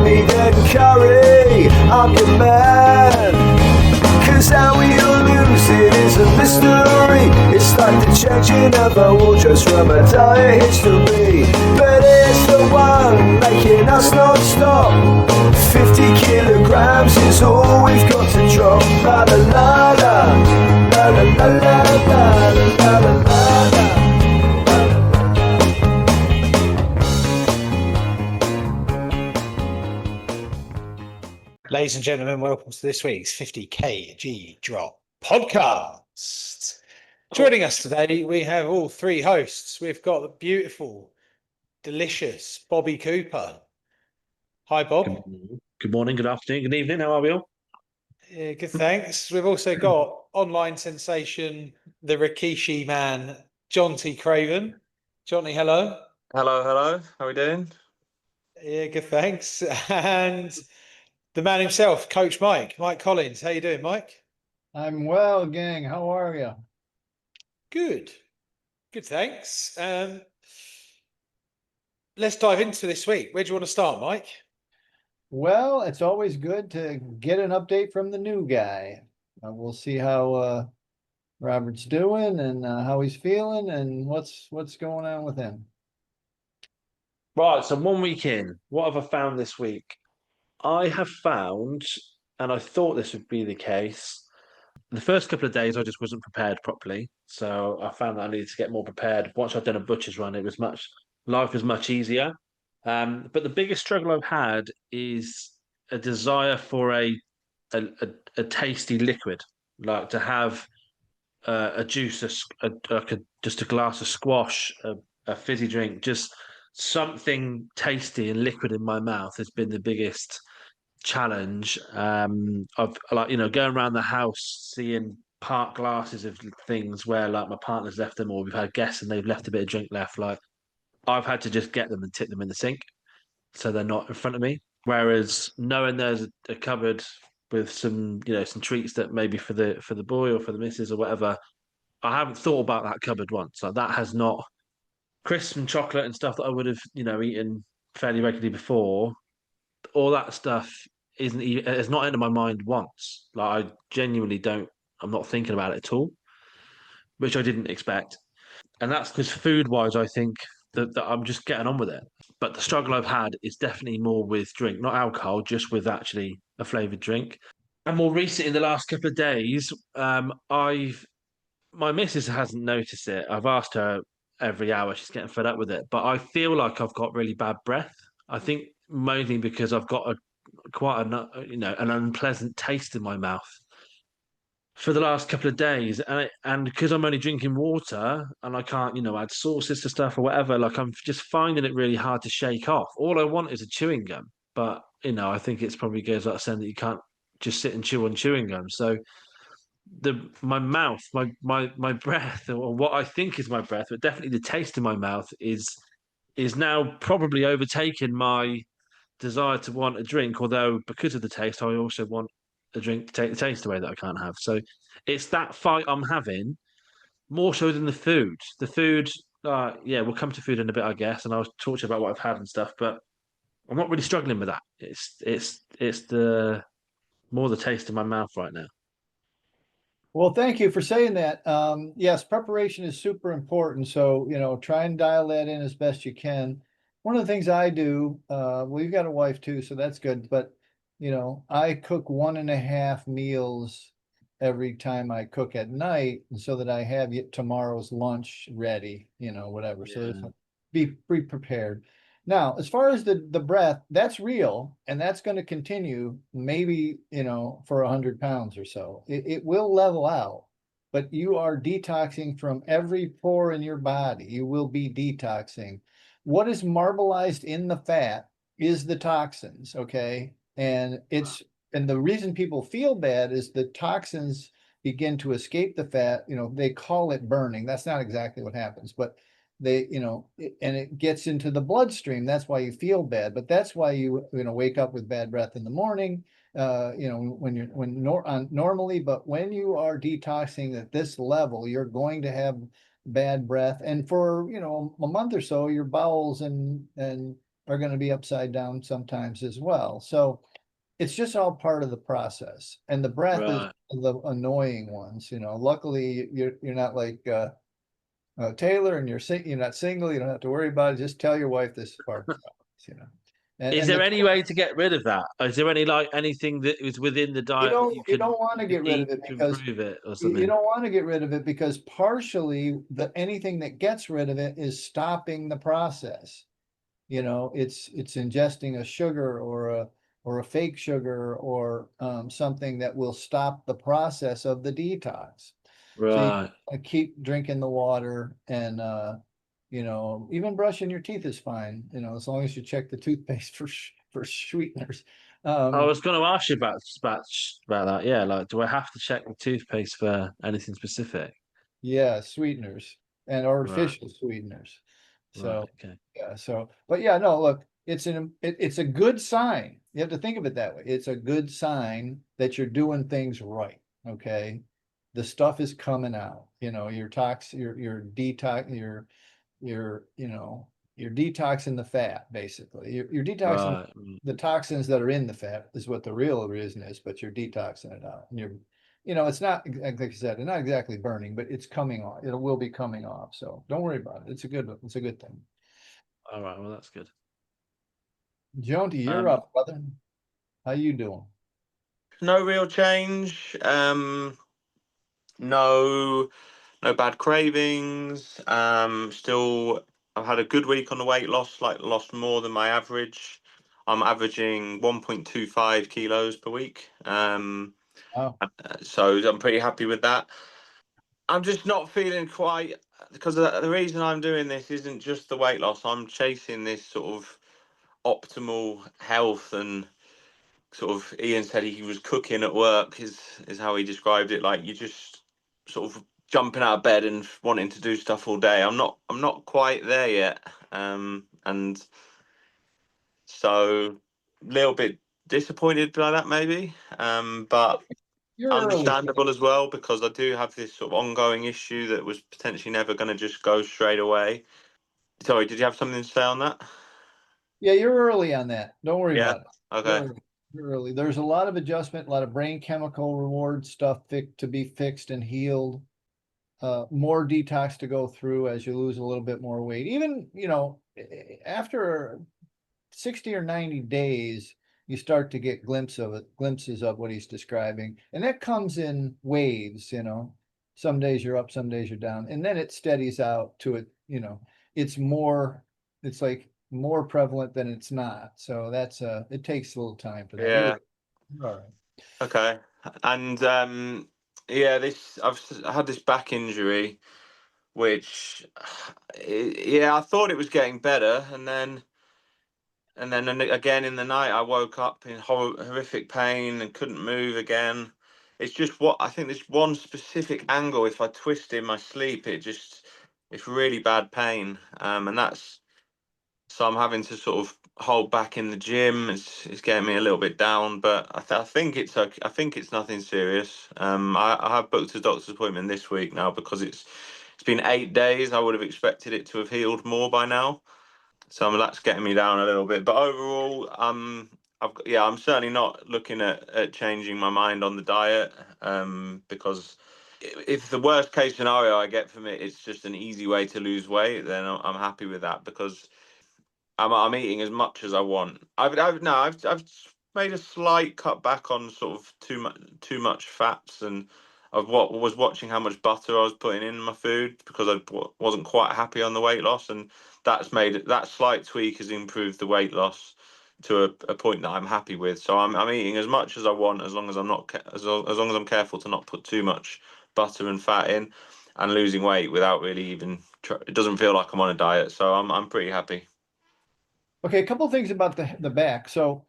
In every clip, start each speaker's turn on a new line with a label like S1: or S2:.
S1: meat and curry, I'm your man. Cause how we all lose it is a mystery. It's like the changing of our wardrobes from a dire history. But it's the one making us not stop. 50 kilograms is all we've got to drop. La la la la, la la la la la la la la.
S2: Ladies and gentlemen, welcome to this week's 50 kg Drop podcast. Joining us today, we have all three hosts. We've got the beautiful, delicious Bobby Cooper. Hi, Bob.
S3: Good morning, good afternoon, good evening. How are we all?
S2: Yeah, good, thanks. We've also got online sensation, the Rikishi man, Jonty Craven. Jonty, hello.
S4: Hello. How are we doing?
S2: Yeah, good, thanks. And the man himself, Coach Mike Collins. How you doing, Mike?
S5: I'm well, gang. How are you?
S2: Good, thanks. Let's dive into this week. Where do you want to start, Mike?
S5: Well, it's always good to get an update from the new guy. We'll see how Robert's doing and how he's feeling and what's going on with him.
S3: Right, so 1 week in, what have I found this week? I have found, and I thought this would be the case, the first couple of days I just wasn't prepared properly. So I found that I needed to get more prepared. Once I'd done a butcher's run, life was much easier. But the biggest struggle I've had is a desire for a tasty liquid, like to have a juice, just a glass of squash, a fizzy drink, just something tasty and liquid in my mouth has been the biggest challenge. I've going around the house seeing part glasses of things where like my partner's left them or we've had guests and they've left a bit of drink left. Like I've had to just get them and tip them in the sink so they're not in front of me. Whereas knowing there's a cupboard with some treats that maybe for the boy or for the missus or whatever, I haven't thought about that cupboard once. Like that has not crisps and chocolate and stuff that I would have eaten fairly regularly before. All that stuff it's not entered my mind once. Like I genuinely don't. I'm not thinking about it at all, which I didn't expect. And that's because food-wise, I think that I'm just getting on with it. But the struggle I've had is definitely more with drink, not alcohol, just with actually a flavored drink. And more recently, in the last couple of days, my missus hasn't noticed it. I've asked her every hour; she's getting fed up with it. But I feel like I've got really bad breath. I think mainly because I've got an unpleasant taste in my mouth for the last couple of days, and because I'm only drinking water and I can't add sauces to stuff or whatever, like I'm just finding it really hard to shake off. All I want is a chewing gum, but I think it's probably goes without saying that you can't just sit and chew on chewing gum. So my mouth, my breath, or what I think is my breath, but definitely the taste in my mouth is now probably overtaken my desire to want a drink, although because of the taste, I also want a drink to take the taste away that I can't have. So it's that fight I'm having more so than the food. The food, we'll come to food in a bit, I guess, and I'll talk to you about what I've had and stuff, but I'm not really struggling with that. It's the more the taste in my mouth right now.
S5: Well, thank you for saying that. Yes, preparation is super important. So, try and dial that in as best you can. One of the things I do, we've got a wife too, so that's good. But, I cook 1.5 meals every time I cook at night so that I have tomorrow's lunch ready, whatever.
S3: Yeah.
S5: So be prepared. Now, as far as the breath, that's real, and that's going to continue maybe, for 100 pounds or so. It will level out, but you are detoxing from every pore in your body. You will be detoxing. What is marbleized in the fat is the toxins, okay? And the reason people feel bad is the toxins begin to escape the fat. They call it burning. That's not exactly what happens, but and it gets into the bloodstream. That's why you feel bad, but that's why you wake up with bad breath in the morning, normally, but when you are detoxing at this level, you're going to have bad breath. And for, a month or so, your bowels and are going to be upside down sometimes as well. So it's just all part of the process. And the breath is
S3: Right.
S5: the annoying ones. Luckily you're not like Taylor, and you're not single. You don't have to worry about it. Just tell your wife this is part of the process.
S3: Is
S5: And
S3: there
S5: the
S3: any way to get rid of that? Is there anything that is within the diet that
S5: you don't want to
S3: you
S5: get
S3: could
S5: rid
S3: eat
S5: of it
S3: to
S5: because
S3: improve it or
S5: you
S3: something?
S5: don't want to get rid of it because partially anything that gets rid of it is stopping the process. It's ingesting a sugar or a fake sugar or something that will stop the process of the detox. So you
S3: Right.
S5: keep drinking the water and even brushing your teeth is fine, as long as you check the toothpaste for sweeteners.
S3: I
S5: Um,
S3: was going to ask you about that. Yeah, like, do I have to check the toothpaste for anything specific?
S5: yeah, sweeteners and
S3: Right.
S5: artificial sweeteners.
S3: Right.
S5: So
S3: Okay.
S5: yeah, but yeah, no, look, it's a good sign. You have to think of it that way. It's a good sign that you're doing things right. Okay. The stuff is coming out, your detox, you're detoxing the fat, basically. You're detoxing
S3: Right.
S5: the toxins that are in the fat is what the real reason is, but you're detoxing it out. And it's not, like I said, it's not exactly burning, but it's coming off. It will be coming off. So don't worry about it. It's a good thing.
S3: All right. Well, that's good.
S5: Jonty, you're
S3: Um.
S5: up, brother. How you doing?
S4: No real change. No, no bad cravings. Still, I've had a good week on the weight loss. Like lost more than my average. I'm averaging 1.25 kilos per week.
S5: Oh,
S4: So I'm pretty happy with that. I'm just not feeling quite because the reason I'm doing this isn't just the weight loss. I'm chasing this sort of optimal health and sort of Ian said he was cooking at work is how he described it. Like you just sort of jumping out of bed and wanting to do stuff all day. I'm not quite there yet. And so a little bit disappointed by that maybe. But
S5: you're early.
S4: understandable as well because I do have this sort of ongoing issue that was potentially never going to just go straight away. Sorry, did you have something to say on that?
S5: Yeah, you're early on that. Don't worry
S4: Yeah.
S5: about it. You're
S4: Okay.
S5: early. You're early. There's a lot of adjustment, a lot of brain chemical reward stuff to be fixed and healed. More detox to go through as you lose a little bit more weight. Even, after 60 or 90 days, you start to get glimpses of what he's describing. And that comes in waves. Some days you're up, some days you're down. And then it steadies out to it, it's like more prevalent than it's not. So it takes a little time for that.
S4: Yeah.
S5: You're all right.
S4: Okay. And yeah, I had this back injury, which yeah, I thought it was getting better, and then again in the night I woke up in horrific pain and couldn't move again. It's just what I think this one specific angle. If I twist in my sleep, it's really bad pain. And that's so I'm having to sort of hold back in the gym. It's getting me a little bit down, but I think it's okay. I think it's nothing serious. I have booked a doctor's appointment this week now because it's been 8 days. I would have expected it to have healed more by now. So that's getting me down a little bit. But overall, I'm certainly not looking at changing my mind on the diet. Because if the worst case scenario I get from it, it's just an easy way to lose weight, then I'm happy with that because I'm eating as much as I want. I've made a slight cut back on sort of too much fats, and I've was watching how much butter I was putting in my food because wasn't quite happy on the weight loss, and that slight tweak has improved the weight loss to a point that I'm happy with. So I'm eating as much as I want as long as I'm not as long as I'm careful to not put too much butter and fat in, and losing weight without really even. It doesn't feel like I'm on a diet, so I'm pretty happy.
S5: Okay, a couple of things about the back. So,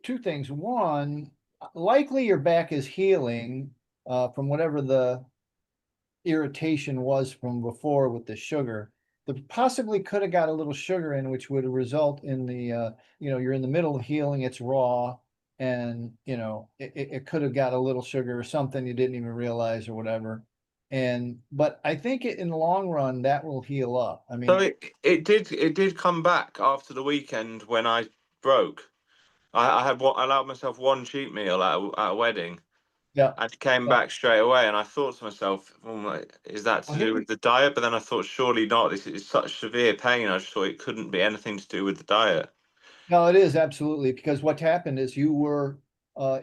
S5: two things. One, likely your back is healing from whatever the irritation was from before with the sugar. The possibly could have got a little sugar in, which would result in you're in the middle of healing, it's raw, and it could have got a little sugar or something you didn't even realize or whatever. But I think in the long run that will heal up. I
S4: So
S5: mean,
S4: it did come back after the weekend when I broke. I allowed myself one cheat meal at a wedding,
S5: yeah.
S4: and it came
S5: Yeah.
S4: back straight away. And I thought to myself, is that to
S5: Well,
S4: do with the diet? But then I thought, surely not. This is such severe pain. I just thought it couldn't be anything to do with the diet.
S5: No, it is absolutely, because what happened is you were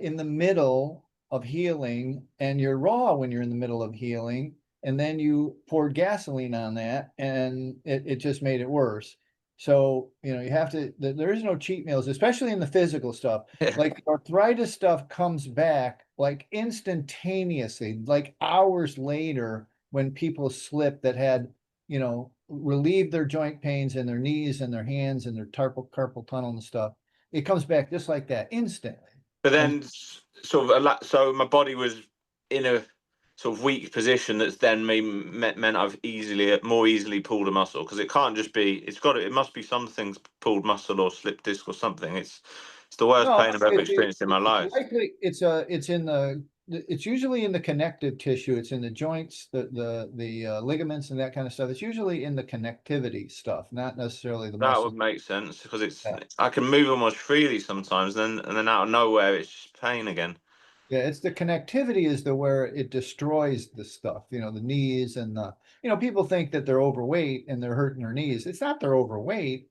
S5: in the middle of healing, and you're raw when you're in the middle of healing, and then you poured gasoline on that, and it just made it worse. So, you have to, there is no cheat meals, especially in the physical stuff. Like the arthritis stuff comes back like instantaneously, like hours later, when people slip that had, relieve their joint pains in their knees and their hands and their carpal tunnel and stuff. It comes back just like that instantly.
S4: But
S5: And
S4: then, so my body was in a sort of weak position. That's then meant I've more easily pulled a muscle, because it can't just be. It must be something's pulled muscle or slipped disc or something. It's the worst
S5: no,
S4: pain I've ever experienced in my
S5: it's
S4: life.
S5: likely it's usually in the connective tissue. It's in the joints, the ligaments and that kind of stuff. It's usually in the connectivity stuff, not necessarily the
S4: That would
S5: muscle.
S4: make sense, because
S5: Yeah.
S4: I can move almost freely sometimes, and then out of nowhere it's just pain again.
S5: Yeah, it's the connectivity is where it destroys the stuff, the knees and people think that they're overweight and they're hurting their knees. It's not they're overweight,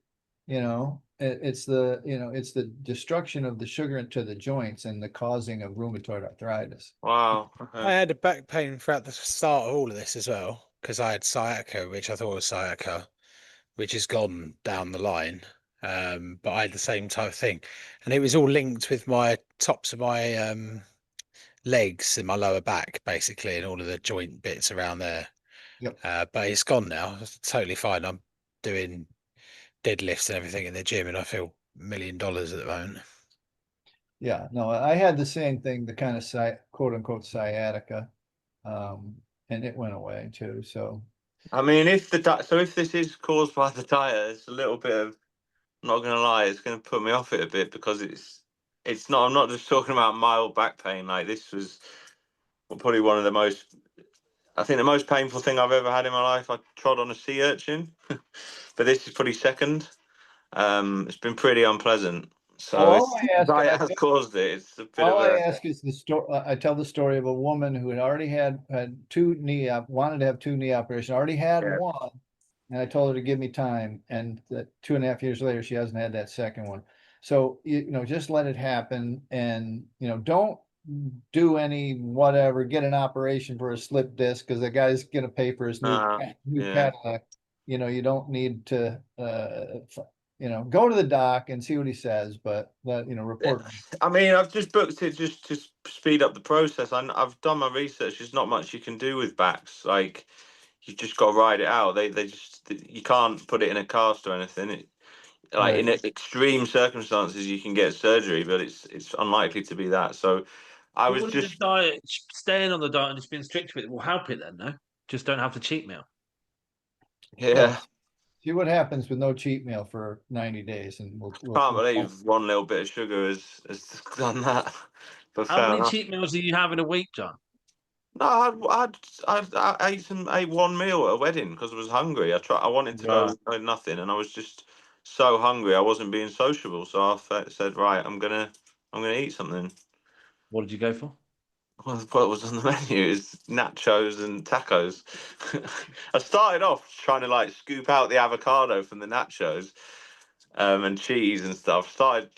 S5: it's it's the destruction of the sugar into the joints and the causing of rheumatoid arthritis.
S4: Wow.
S2: I had a back pain throughout the start of all of this as well, because I had sciatica, which I thought was sciatica, which has gone down the line. But I had the same type of thing, and it was all linked with my tops of my legs and my lower back, basically, and all of the joint bits around there.
S5: Yep.
S2: But it's gone now. It's totally fine. I'm doing deadlifts and everything in the gym, and I feel $1 million at the moment.
S5: Yeah, no, I had the same thing, the kind of quote unquote sciatica, and it went away too. So
S4: I mean, if this is caused by the diet, it's a little bit of. I'm not gonna lie, it's gonna put me off it a bit, because it's not. I'm not just talking about mild back pain. Like, this was probably one of the most. I think the most painful thing I've ever had in my life. I trod on a sea urchin, but this is probably second. It's been pretty unpleasant. So
S5: all
S4: it's
S5: I ask,
S4: diet has caused it. It's a bit
S5: all
S4: of
S5: I
S4: a.
S5: ask is the story. I tell the story of a woman who had already had two wanted to have two knee operations, already had
S4: Yeah.
S5: one, and I told her to give me time, and that 2.5 years later, she hasn't had that second one. So just let it happen, and don't do any whatever. Get an operation for a slip disc because the guy's gonna pay for his new
S4: Yeah.
S5: Cadillac. You don't need to go to the doc and see what he says, but report.
S4: I mean, I've just booked it just to speed up the process. I've done my research. There's not much you can do with backs. Like, you just got to ride it out. You can't put it in a cast or anything. Like,
S5: Right.
S4: in extreme circumstances, you can get surgery, but it's unlikely to be that. So I was
S3: Surely the
S4: just.
S3: diet, staying on the diet and just being strict with it will help it then, no? Just don't have the cheat meal.
S4: Yeah.
S5: See what happens with no cheat meal for 90 days, and
S4: Can't believe one little bit of sugar has done that. But
S3: How
S4: fair
S3: many
S4: enough.
S3: cheat meals do you have in a week, John?
S4: No, I ate one meal at a wedding because I was hungry. I wanted to go
S3: Right.
S4: with nothing, and I was just so hungry. I wasn't being sociable, so I said, right, I'm gonna eat something.
S3: What did you go for?
S4: Well, what was on the menu is nachos and tacos. I started off trying to like scoop out the avocado from the nachos, and cheese and stuff. Started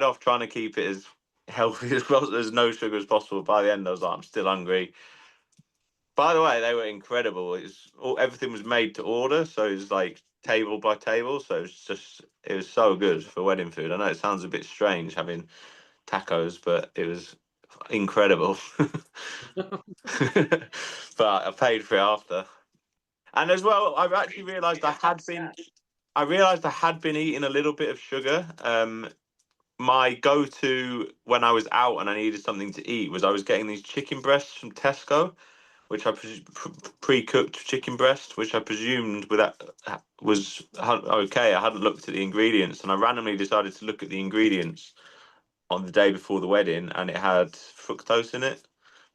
S4: off trying to keep it as healthy as possible, as no sugar as possible. By the end, I was like, I'm still hungry. By the way, they were incredible. Everything was made to order, so it was like table by table. So it was so good for wedding food. I know it sounds a bit strange having tacos, but it was incredible. But I paid for it after. And as well, I've actually realised I realised I had been eating a little bit of sugar. My go-to when I was out and I needed something to eat was I was getting these chicken breasts from Tesco, which I pre-cooked chicken breast, which I presumed was okay. I hadn't looked at the ingredients, and I randomly decided to look at the ingredients on the day before the wedding, and it had fructose in it,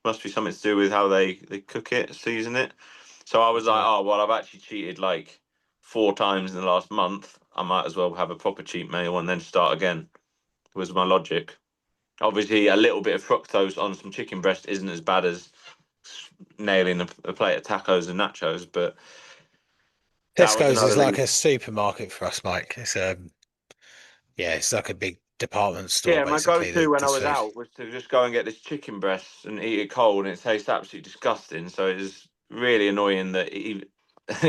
S4: Must be something to do with how they cook it, season it. So I was like, oh well, I've actually cheated like 4 times in the last month. I might as well have a proper cheat meal and then start again. Was my logic. Obviously, a little bit of fructose on some chicken breast isn't as bad as nailing a plate of tacos and nachos, but that was
S2: Tesco's is
S4: another
S2: like
S4: reason.
S2: a supermarket for us, Mike. It's yeah, it's like a big department store,
S4: Yeah, my
S2: basically.
S4: go-to when I
S2: This
S4: was
S2: food.
S4: out was to just go and get this chicken breast and eat it cold, and it tastes absolutely disgusting. So it was really annoying that it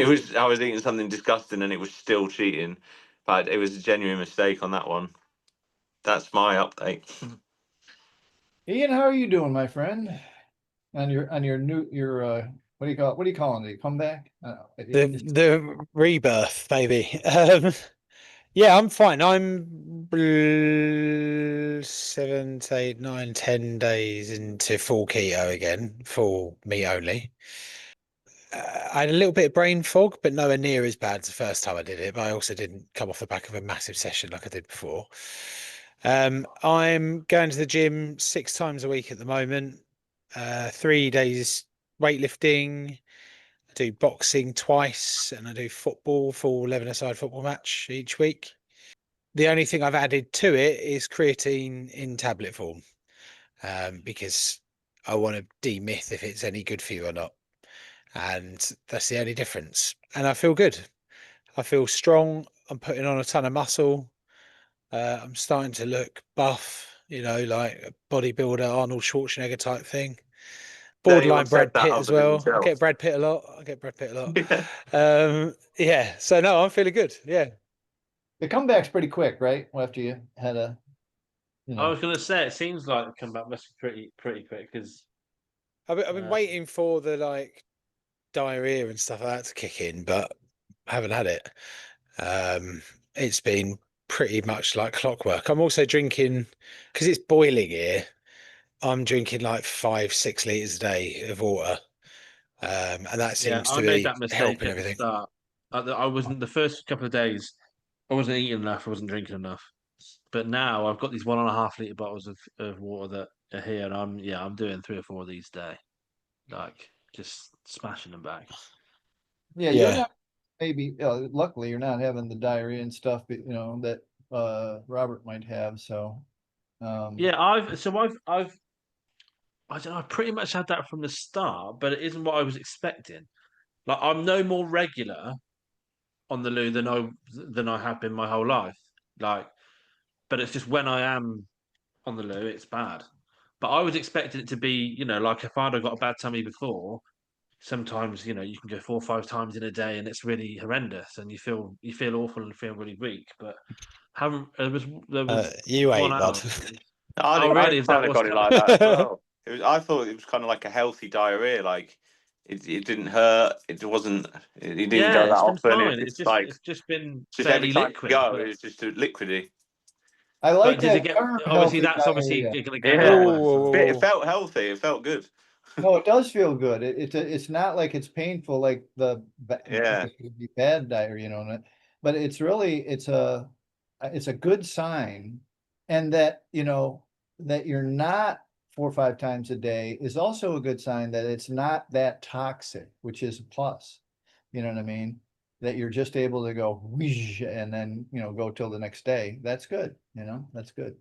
S4: was I was eating something disgusting and it was still cheating. But it was a genuine mistake on that one. That's my update.
S5: Ian, how are you doing, my friend? On your new what do you call it? What do you call it? The comeback?
S2: The rebirth, maybe. Yeah, I'm fine. I'm 7, 8, 9, 10 days into full keto again, full meat only. I had a little bit of brain fog, but nowhere near as bad as the first time I did it. But I also didn't come off the back of a massive session like I did before. I'm going to the gym 6 times a week at the moment. 3 days weightlifting. I do boxing twice, and I do football, full 11-a-side football match each week. The only thing I've added to it is creatine in tablet form, because I want to demyth if it's any good for you or not. And that's the only difference. And I feel good. I feel strong. I'm putting on a ton of muscle. I'm starting to look buff, like a bodybuilder, Arnold Schwarzenegger type thing.
S4: Anyone
S2: Borderline
S4: said
S2: Brad
S4: that
S2: Pitt as
S4: other than
S2: well. I
S4: yourself?
S2: get Brad Pitt a lot.
S4: Yeah.
S2: Yeah. So no, I'm feeling good. Yeah.
S5: The comeback's pretty quick, right? After you had
S3: I was going to say it seems like the comeback must be pretty quick because
S2: I've been waiting for the diarrhea and stuff like that to kick in, but I haven't had it. It's been pretty much like clockwork. I'm also drinking, because it's boiling here. I'm drinking like 5-6 liters a day of water, and that
S3: yeah,
S2: seems
S3: I
S2: to
S3: made
S2: be
S3: that mistake
S2: helping
S3: at the
S2: everything.
S3: start. I wasn't the first couple of days. I wasn't eating enough. I wasn't drinking enough. But now I've got these 1.5 liter bottles of water that are here, and I'm doing 3 or 4 of these a day, like just smashing them back.
S5: yeah, you're
S2: Yeah.
S5: not maybe luckily you're not having the diarrhea and stuff, but that Robert might have. So
S3: Yeah, I don't know. I pretty much had that from the start, but it isn't what I was expecting. Like I'm no more regular on the loo than I have been my whole life. Like, but it's just when I am on the loo, it's bad. But I was expecting it to be, like if I'd have got a bad tummy before, sometimes you can go 4 or 5 times in a day, and it's really horrendous, and you feel awful and feel really weak. But haven't there was
S2: You
S3: one
S2: ain't, bud.
S3: out.
S4: I
S3: Oh,
S4: I
S3: really? Is that
S4: kind of
S3: what's
S4: got it
S3: coming?
S4: like that as well. I thought it was kind of like a healthy diarrhea. Like it didn't hurt. It didn't
S3: Yeah,
S4: go that
S3: it's been
S4: often.
S3: fine.
S4: It's
S3: It's
S4: just
S3: just
S4: like
S3: it's just been
S4: just every
S3: fairly
S4: time you
S3: liquid,
S4: go,
S3: but
S4: it's just a liquidy.
S5: I like
S3: but did it
S5: that
S3: get?
S5: term
S3: Obviously,
S5: healthy
S3: that's obviously
S5: diarrhea.
S3: going to get a lot
S4: Yeah,
S3: worse.
S2: Whoa,
S4: it
S2: whoa.
S4: felt healthy. It felt good.
S5: No, it does feel good. It's not like it's painful like
S4: Yeah,
S5: it would be bad diarrhea, but it's really it's a good sign, and that that you're not 4 or 5 times a day is also a good sign that it's not that toxic, which is a plus. You know what I mean? That you're just able to go whoosh, and then go till the next day. That's good. That's good.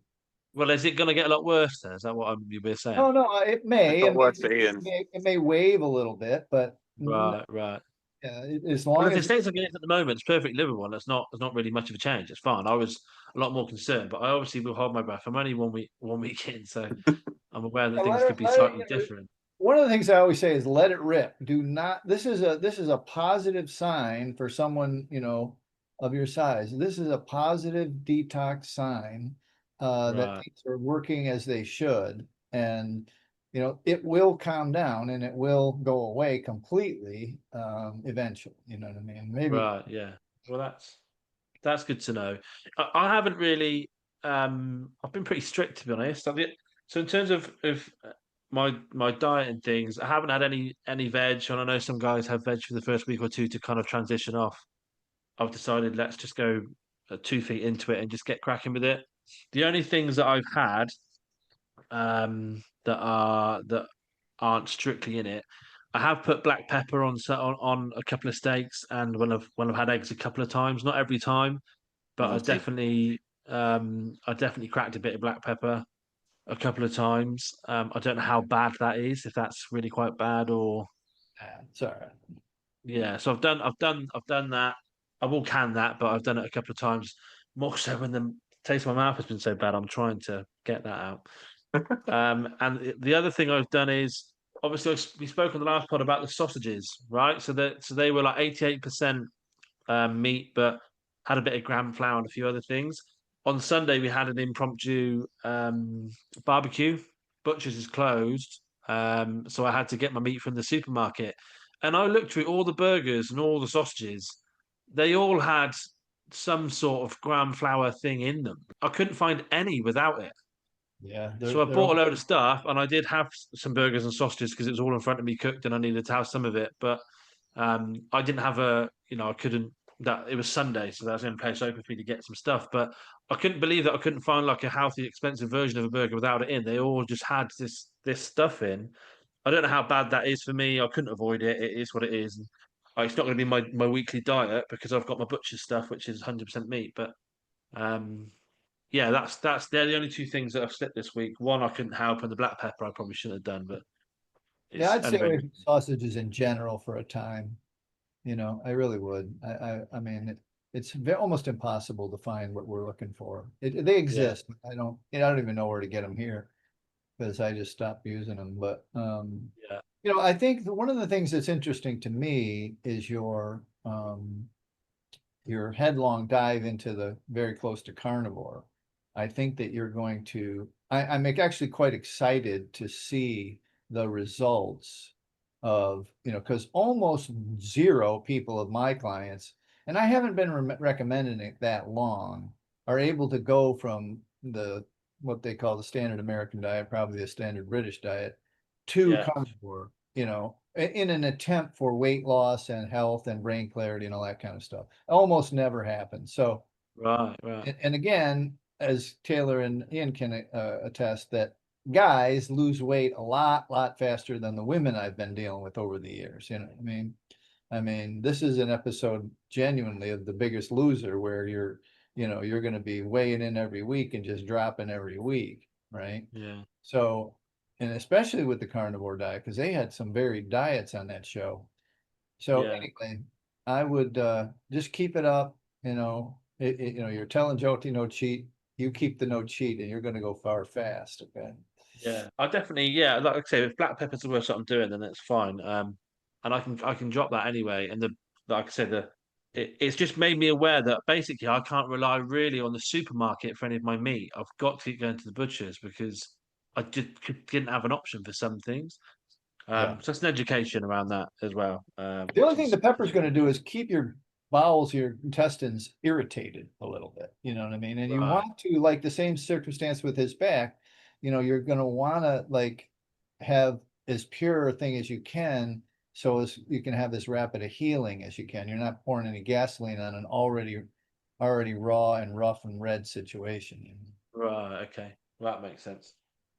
S3: Well, is it going to get a lot worse then? Is that what you were saying?
S5: No, no, it
S4: it's
S5: may. I
S4: not
S5: mean,
S4: worse for Ian.
S5: it may wave a little bit, but
S3: Right, right.
S5: as
S3: Well,
S5: long
S3: if it
S5: as
S3: stays like it is at the moment, it's perfectly livable, and it's not really much of a change. It's fine. I was a lot more concerned, but I obviously will hold my breath. I'm only one week in, so I'm aware that
S5: yeah,
S3: things could be slightly different.
S5: one of the things I always say is let it rip. Do not. This is a positive sign for someone of your size. This is a positive detox sign that
S3: Right,
S5: things are working as they should, and it will calm down and it will go away completely eventually. You know what I mean? Maybe.
S3: right, yeah. Well, that's good to know. I haven't really. I've been pretty strict to be honest. So in terms of my diet and things, I haven't had any veg, and I know some guys have veg for the first week or two to kind of transition off. I've decided let's just go 2 feet into it and just get cracking with it. The only things that I've had that aren't strictly in it. I have put black pepper on a couple of steaks, and when I've had eggs a couple of times, not every time, but
S4: Naughty.
S3: I definitely cracked a bit of black pepper a couple of times. I don't know how bad that is, if that's really quite bad or
S5: It's all right.
S3: yeah. So I've done that. I will can that, but I've done it a couple of times. More so when the taste of my mouth has been so bad, I'm trying to get that out. And the other thing I've done is obviously we spoke on the last pod about the sausages, right? So they were like 88% meat, but had a bit of gram flour and a few other things. On Sunday, we had an impromptu barbecue. Butcher's is closed, so I had to get my meat from the supermarket. And I looked through all the burgers and all the sausages. They all had some sort of gram flour thing in them. I couldn't find any without it.
S5: Yeah,
S3: So I
S5: they're
S3: bought a
S5: all,
S3: load of stuff, and I did have some burgers and sausages because it was all in front of me cooked, and I needed to have some of it. But I didn't have I couldn't. That it was Sunday, so that was the only place open for me to get some stuff. But I couldn't believe that I couldn't find like a healthy, expensive version of a burger without it in. They all just had this stuff in. I don't know how bad that is for me. I couldn't avoid it. It is what it is. And, it's not going to be my weekly diet because I've got my butcher's stuff, which is 100% meat. But um, yeah, they're the only two things that I've slipped this week. One I couldn't help, and the black pepper I probably shouldn't have done, but
S5: yeah,
S3: it's
S5: I'd stay
S3: only
S5: away
S3: very
S5: from sausages in general for a time. I really would. I mean, it's almost impossible to find what we're looking for. They
S3: yeah,
S5: exist. I don't even know where to get them here because I just stopped using them. But
S3: yeah,
S5: I think one of the things that's interesting to me is your headlong dive into the very close to carnivore. I think that you're going to, I'm actually quite excited to see the results of, because almost zero people of my clients, and I haven't been recommending it that long, are able to go from what they call the standard American diet, probably the standard British diet, to
S3: yeah.
S5: carnivore, in an attempt for weight loss and health and brain clarity and all that kind of stuff. Almost never happens. So,
S3: Right, right.
S5: and again, as Taylor and Ian can attest, that guys lose weight a lot faster than the women I've been dealing with over the years. I mean, this is an episode genuinely of The Biggest Loser, where you're going to be weighing in every week and just dropping every week, right?
S3: Yeah,
S5: So, and especially with the carnivore diet, because they had some varied diets on that show. So
S3: yeah,
S5: anyway, I would just keep it up. You're telling Joti no cheat. You keep the no cheat, and you're going to go far fast. Okay.
S3: yeah. I definitely, yeah. Like I say, if black pepper's the worst that I'm doing, then it's fine. And I can drop that anyway. And like I said, it's just made me aware that basically I can't rely really on the supermarket for any of my meat. I've got to keep going to the butchers because I just didn't have an option for some things.
S5: Yeah.
S3: So it's an education around that as well,
S5: The only
S3: which
S5: thing the pepper's going to do is keep your bowels, your intestines irritated a little bit. You know what I mean? And you
S3: right.
S5: want to, like the same circumstance with his back, you're going to want to like have as pure a thing as you can, so as you can have as rapid a healing as you can. You're not pouring any gasoline on an already raw and rough and red situation.
S3: Right. Okay. That makes sense.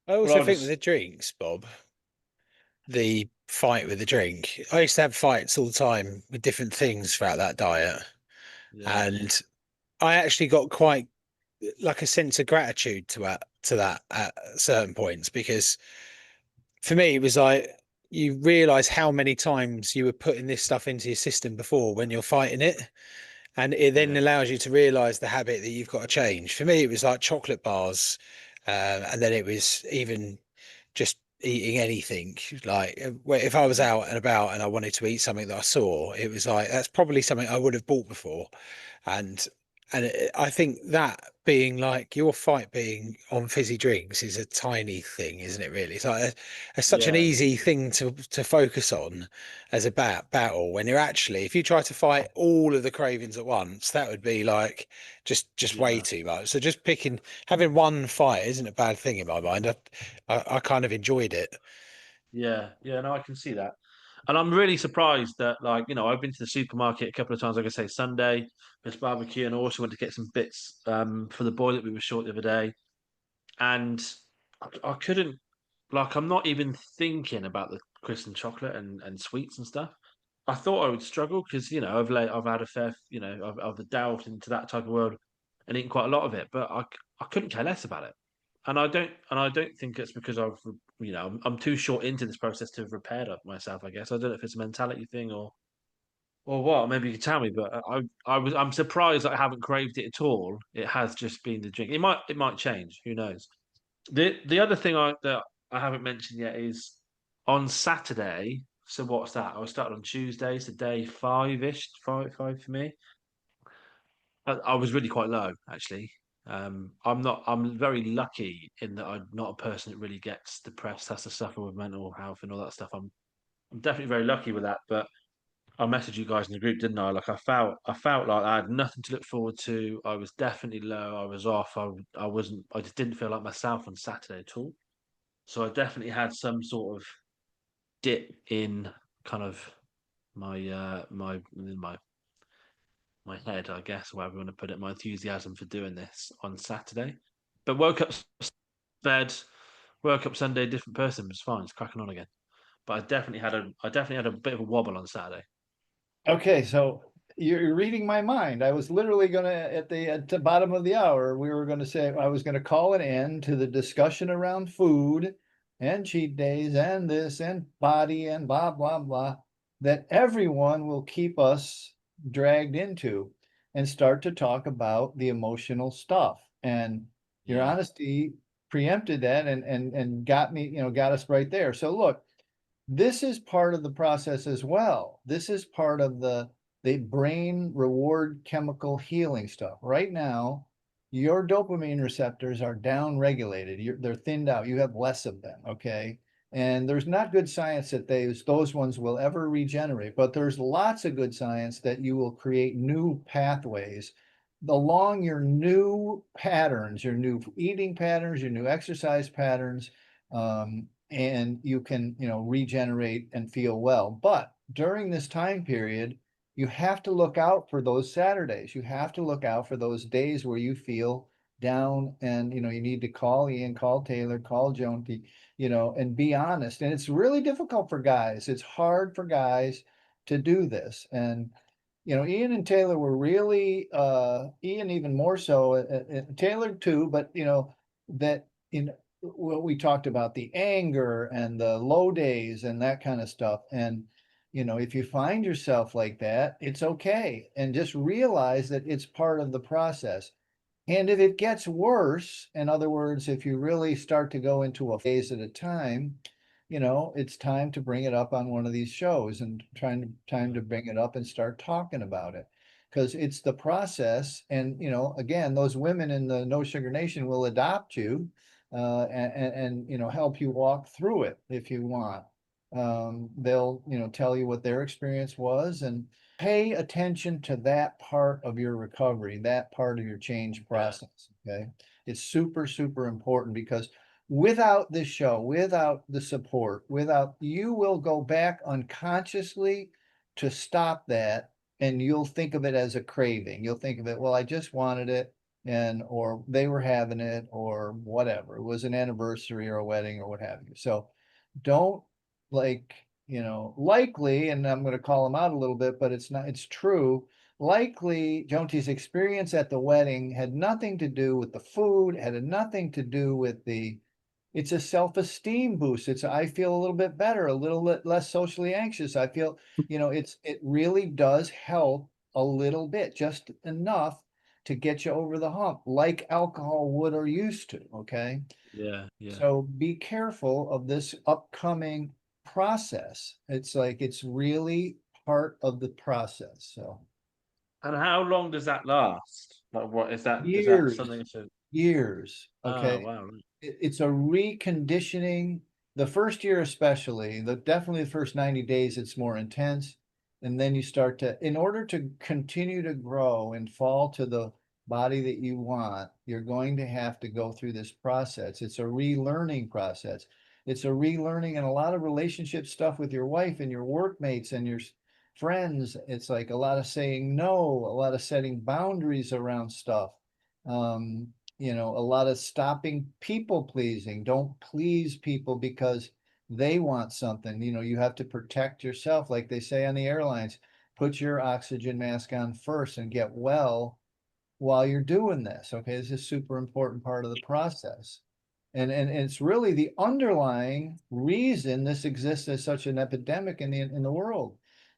S2: I
S3: Well,
S2: also
S3: I'll
S2: think with
S3: just
S2: the drinks, Bob, the fight with the drink. I used to have fights all the time with different things throughout that diet,
S3: yeah,
S2: and I actually got quite like a sense of gratitude to that at certain points, because for me it was like you realize how many times you were putting this stuff into your system before when you're fighting it, and it then
S3: yeah,
S2: allows you to realize the habit that you've got to change. For me it was like chocolate bars, and then it was even just eating anything. Like if I was
S3: yeah,
S2: out and about and I wanted to eat something that I saw, it was like that's probably something I would have bought before. And I think that being like your fight being on fizzy drinks is a tiny thing, isn't it? Really, it's like it's such an
S3: yeah,
S2: easy thing to focus on as a battle, when you're actually, if you try to fight all of the cravings at once, that would be like just way
S3: yeah,
S2: too much. So just having one fight isn't a bad thing in my mind. I kind of enjoyed it.
S3: yeah, yeah. No, I can see that, and I'm really surprised that, like, I've been to the supermarket a couple of times. Like I say, Sunday, this barbecue, and I also went to get some bits for the boy that we were short the other day, and I couldn't. like I'm not even thinking about the crisps and chocolate and sweets and stuff. I thought I would struggle because I've had a fair I've delved into that type of world and eaten quite a lot of it, but I couldn't care less about it, and I don't think it's because I'm too short into this process to have repaired up myself. I guess I don't know if it's a mentality thing or what. Maybe you could tell me, but I'm surprised that I haven't craved it at all. It has just been the drink. It might change. Who knows? The other thing that I haven't mentioned yet is on Saturday. So what's that? I was started on Tuesday, so day five-ish, five for me. I was really quite low actually. I'm very lucky in that I'm not a person that really gets depressed, has to suffer with mental health and all that stuff. I'm definitely very lucky with that. But I messaged you guys in the group, didn't I? Like I felt like I had nothing to look forward to. I was definitely low. I was off. I just didn't feel like myself on Saturday at all. So I definitely had some sort of dip in kind of my head, I guess, or however you want to put it, my enthusiasm for doing this on Saturday. But fed, woke up Sunday, different person, was fine, it's cracking on again. But I definitely had a bit of a wobble on Saturday.
S5: Okay, so you're reading my mind. I was literally gonna, at the bottom of the hour, we were gonna say, I was gonna call an end to the discussion around food and cheat days and this and body and blah, blah, blah, that everyone will keep us dragged into and start to talk about the emotional stuff. And your
S3: Yeah.
S5: honesty preempted that and got me, got us right there. So look, this is part of the process as well. This is part of the brain reward chemical healing stuff. Right now, your dopamine receptors are down regulated. They're thinned out. You have less of them. Okay. And there's not good science that those ones will ever regenerate, but there's lots of good science that you will create new pathways along your new patterns, your new eating patterns, your new exercise patterns. And you can, regenerate and feel well. But during this time period, you have to look out for those Saturdays. You have to look out for those days where you feel down and, you need to call Ian, call Taylor, call Jonty, and be honest. And it's really difficult for guys. It's hard for guys to do this. And, Ian and Taylor were really, Ian even more so, Taylor too, but, that, what we talked about, the anger and the low days and that kind of stuff. And, if you find yourself like that, it's okay. And just realize that it's part of the process. And if it gets worse, in other words, if you really start to go into a phase at a time, it's time to bring it up on one of these shows and time to bring it up and start talking about it. Because it's the process. And, again, those women in the No Sugar Nation will adopt you and help you walk through it if you want. They'll, tell you what their experience was and pay attention to that part of your recovery, that part of your change process. Okay. It's super, super important because without this show, without the support, you will go back unconsciously to stop that. And you'll think of it as a craving. You'll think of it, well, I just wanted it or they were having it or whatever. It was an anniversary or a wedding or what have you. So don't likely, and I'm going to call him out a little bit, but it's true. Likely Jonty's experience at the wedding had nothing to do with the food, had nothing to do with it's a self-esteem boost. I feel a little bit better, a little less socially anxious. I feel, it really does help a little bit, just enough to get you over the hump, like alcohol would or used to. Okay.
S3: Yeah, yeah.
S5: So be careful of this upcoming process. It's really part of the process. So
S3: And how long does that last? Like, what is that? Is that
S5: years,
S3: something to?
S5: years.
S3: Oh,
S5: Okay.
S3: wow.
S5: It's a reconditioning. The first year, especially, definitely the first 90 days, it's more intense. And then you start in order to continue to grow and fall to the body that you want, you're going to have to go through this process. It's a relearning process. It's a relearning and a lot of relationship stuff with your wife and your workmates and your friends. It's like a lot of saying no, a lot of setting boundaries around stuff. a lot of stopping people pleasing. Don't please people because they want something. You have to protect yourself. Like they say on the airlines, put your oxygen mask on first and get well while you're doing this. Okay, this is a super important part of the process. And it's really the underlying reason this exists as such an epidemic in the world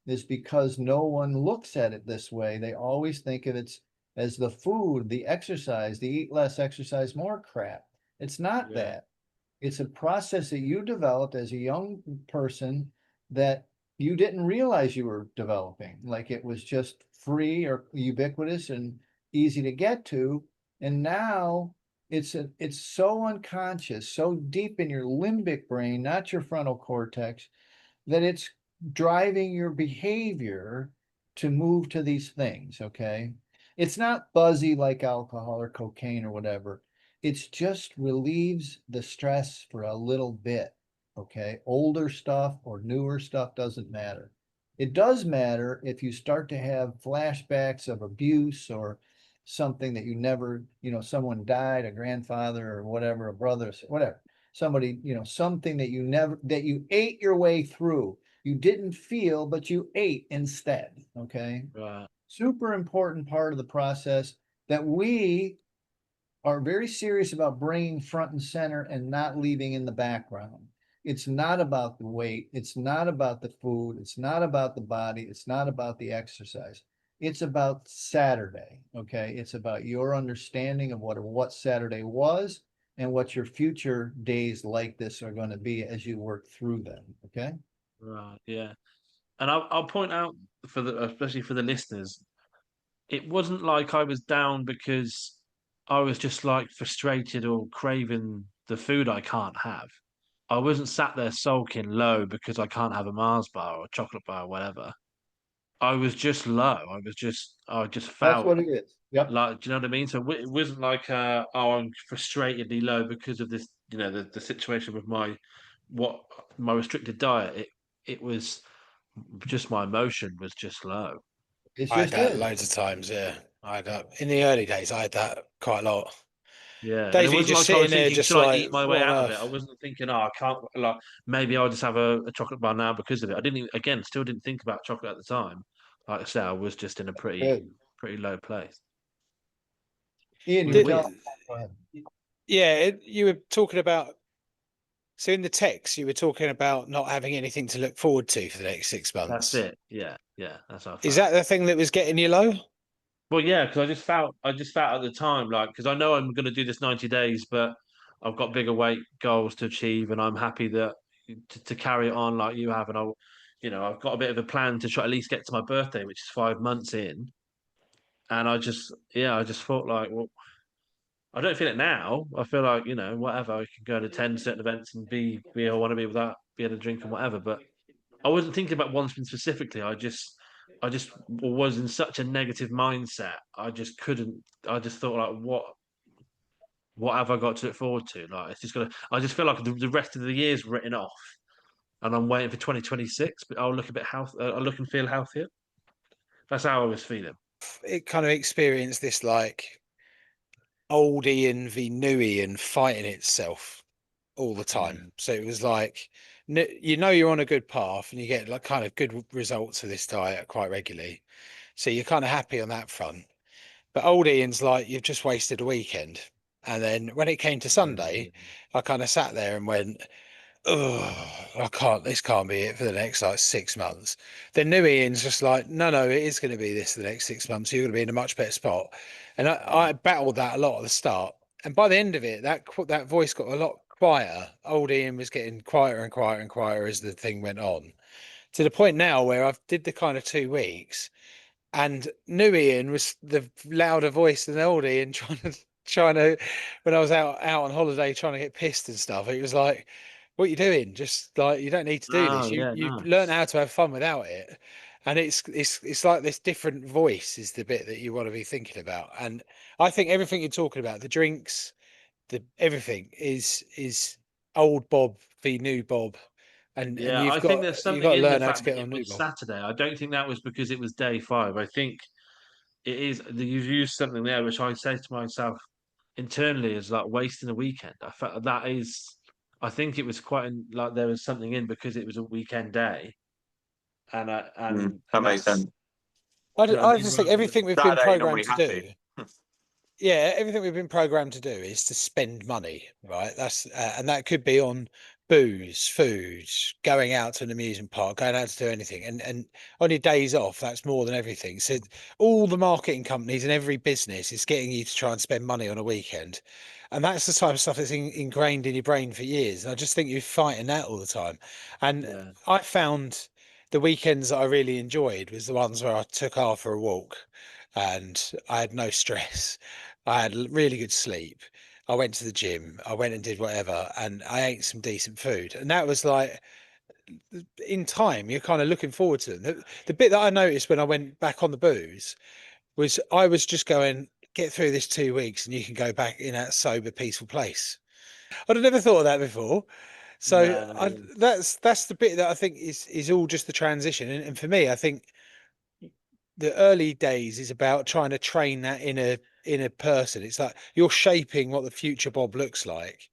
S5: is because no one looks at it this way. They always think of it as the food, the exercise, the eat less, exercise more crap. It's not that. It's a process that you developed as a young person that you didn't realize you were developing. Like it was just free or ubiquitous and easy to get to. And now it's so unconscious, so deep in your limbic brain, not your frontal cortex, that it's driving your behavior to move to these things. Okay. It's not buzzy like alcohol or cocaine or whatever. It's just relieves the stress for a little bit. Okay. Older stuff or newer stuff doesn't matter. It does matter if you start to have flashbacks of abuse or something that you never, someone died, a grandfather or whatever, a brother, whatever, somebody, something that you ate your way through. You didn't feel, but you ate instead. Okay.
S3: Right.
S5: Super important part of the process that we are very serious about bringing front and center and not leaving in the background. It's not about the weight. It's not about the food. It's not about the body. It's not about the exercise. It's about Saturday. Okay. It's about your understanding of what Saturday was and what your future days like this are going to be as you work through them. Okay.
S3: Right. Yeah. And I'll point out especially for the listeners, it wasn't like I was down because I was just like frustrated or craving the food I can't have. I wasn't sat there sulking low because I can't have a Mars bar or a chocolate bar or whatever. I was just low. I just
S5: That's
S3: felt
S5: what it is. Yep.
S3: like, do you know what I mean? So it wasn't like, oh, I'm frustratedly low because of this, the situation with my restricted diet. It was just my emotion was just low.
S5: It's
S2: I had
S5: just
S2: that
S5: is.
S2: loads of times. Yeah, I had that in the early days. I had that quite a lot.
S3: Yeah, and it
S2: Days where you're
S3: wasn't
S2: just
S3: like I was
S2: sitting there,
S3: thinking,
S2: just
S3: should I
S2: like,
S3: eat my way
S2: what on
S3: out of it? I
S2: earth?
S3: wasn't thinking, oh, I can't. Like maybe I'll just have a chocolate bar now because of it. I didn't even, again, still didn't think about chocolate at the time. Like I said, I was just in a
S5: Good.
S3: pretty low place.
S5: Ian,
S3: It
S5: you
S3: was
S5: were
S2: Did,
S5: telling.
S3: weird.
S5: Go ahead.
S2: yeah, you were talking about. So in the text, you were talking about not having anything to look forward to for the next six
S3: That's
S2: months.
S3: it. Yeah, yeah, that's how I
S2: Is
S3: felt.
S2: that the thing that was getting you low?
S3: Well, yeah, because I just felt at the time, like, because I know I'm going to do this 90 days, but I've got bigger weight goals to achieve, and I'm happy that to carry it on like you have, and I've got a bit of a plan to try at least get to my birthday, which is 5 months in, and I just thought like, well, I don't feel it now. I feel like whatever, I can go to 10 certain events and be I want to be without be able to drink and whatever, but I wasn't thinking about one spin specifically. I just was in such a negative mindset. I just couldn't. I just thought like, what have I got to look forward to? Like it's just gonna. I just feel like the rest of the year's written off, and I'm waiting for 2026. But I'll look a bit health. I'll look and feel healthier. That's how I was feeling.
S2: It kind of experienced this like old Ian v new Ian fighting itself all the
S3: Yeah.
S2: time. So it was like, you're on a good path and you get like kind of good results of this diet quite regularly. So you're kind of happy on that front. But old Ian's like, you've just wasted a weekend. And then when it came to Sunday, I kind of sat there and went, oh, this can't be it for the next like 6 months. Then new Ian's just like, no, it is going to be this for the next 6 months. You're going to be in a much better spot. And I battled that a lot at the start. And by the end of it, that voice got a lot quieter. Old Ian was getting quieter and quieter and quieter as the thing went on, to the point now where I've did the kind of 2 weeks, and new Ian was the louder voice than old Ian trying to when I was out on holiday trying to get pissed and stuff. It was like, what you doing? Just like, you don't need to do this.
S3: Oh
S2: You
S3: yeah,
S2: you've
S3: no.
S2: learned how to have fun without it. And it's like this different voice is the bit that you want to be thinking about. And I think everything you're talking about, the drinks, the everything is old Bob v new Bob. And
S3: Yeah,
S2: you've
S3: I think
S2: got
S3: there's
S2: you've
S3: something
S2: got to
S3: in the
S2: learn how to
S3: fact that
S2: get
S3: it
S2: on new
S3: was
S2: Bob.
S3: Saturday. I don't think that was because it was day 5. I think it is. You've used something there, which I say to myself internally as like wasting a weekend. I felt that is. I think it was quite like there was something in because it was a weekend day, and
S4: That makes
S3: that's.
S4: sense.
S2: I just think everything we've been
S4: Saturday, normally
S2: programmed to do.
S4: happy.
S2: Yeah, everything we've been programmed to do is to spend money, right? That's and that could be on booze, food, going out to an amusement park, going out to do anything. And on your days off, that's more than everything. So all the marketing companies and every business is getting you to try and spend money on a weekend. And that's the type of stuff that's ingrained in your brain for years. And I just think you're fighting that all the time. And
S3: Yeah,
S2: I found the weekends that I really enjoyed was the ones where I took her for a walk and I had no stress. I had really good sleep. I went to the gym. I went and did whatever, and I ate some decent food. And that was like, in time, you're kind of looking forward to them. The bit that I noticed when I went back on the booze was I was just going, get through this 2 weeks, and you can go back in that sober, peaceful place. I'd have never thought of that before. So
S3: no, no, yeah.
S2: that's the bit that I think is all just the transition. And for me, I think the early days is about trying to train that in a person. It's like you're shaping what the future Bob looks like,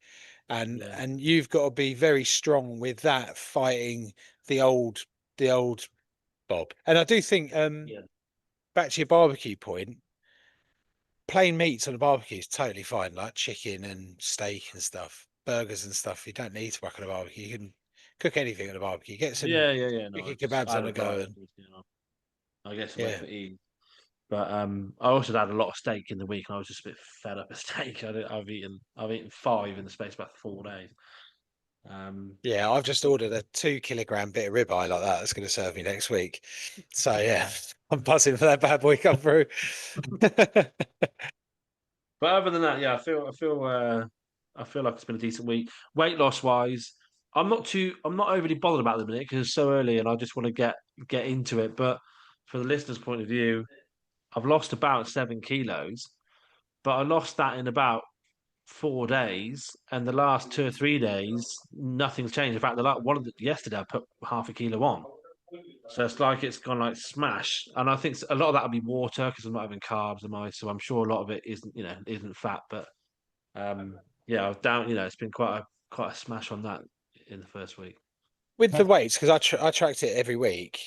S3: Yeah.
S2: and you've got to be very strong with that, fighting the old the old Bob. And I do think
S3: Yeah.
S2: back to your barbecue point, plain meats on a barbecue is totally fine, like chicken and steak and stuff, burgers and stuff. You don't need to whack on a barbecue. You can cook anything on a barbecue. Get some
S3: Yeah. No, I
S2: chicken
S3: just
S2: kebabs on a
S3: added
S2: go,
S3: rice.
S2: and
S3: I guess away
S2: yeah.
S3: for ease. But I also had a lot of steak in the week, and I was just a bit fed up with steak. I've eaten five in the space of about 4 days.
S2: Yeah, I've just ordered a 2 kilogram bit of ribeye like that. That's going to serve me next week. So yeah, I'm buzzing for that bad boy come through.
S3: But other than that, yeah, I feel like it's been a decent week. Weight loss wise, I'm not overly bothered about the minute because it's so early, and I just want to get into it. But for the listener's point of view, I've lost about 7 kilos, but I lost that in about 4 days, and the last 2 or 3 days, nothing's changed. In fact, yesterday I put half a kilo on, so it's like it's gone like smash. And I think a lot of that will be water because I'm not having carbs, am I? So I'm sure a lot of it isn't fat, but yeah, I was down. It's been quite a smash on that in the first week.
S2: With the weights, because I tracked it every week.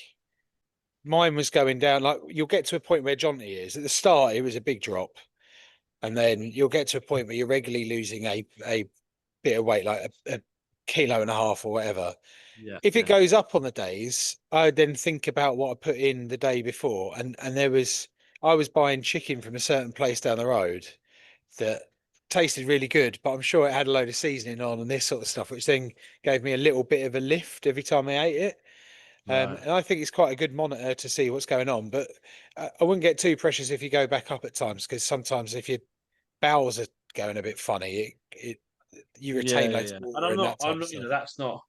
S2: Mine was going down. Like you'll get to a point where Jonty is. At the start, it was a big drop, and then you'll get to a point where you're regularly losing a bit of weight, like a kilo and a half or whatever.
S3: Yeah,
S2: If it
S3: yeah,
S2: goes up on the days, I then think about what I put in the day before, and I was buying chicken from a certain place down the road that tasted really good, but I'm sure it had a load of seasoning on and this sort of stuff, which then gave me a little bit of a lift every time I ate it.
S3: right.
S2: And I think it's quite a good monitor to see what's going on, but I wouldn't get too precious if you go back up at times, because sometimes if your bowels are going a bit funny, it you retain loads
S3: Yeah.
S2: of
S3: And
S2: water
S3: I'm
S2: and
S3: not,
S2: that type
S3: I'm
S2: of
S3: not,
S2: stuff.
S3: that's not.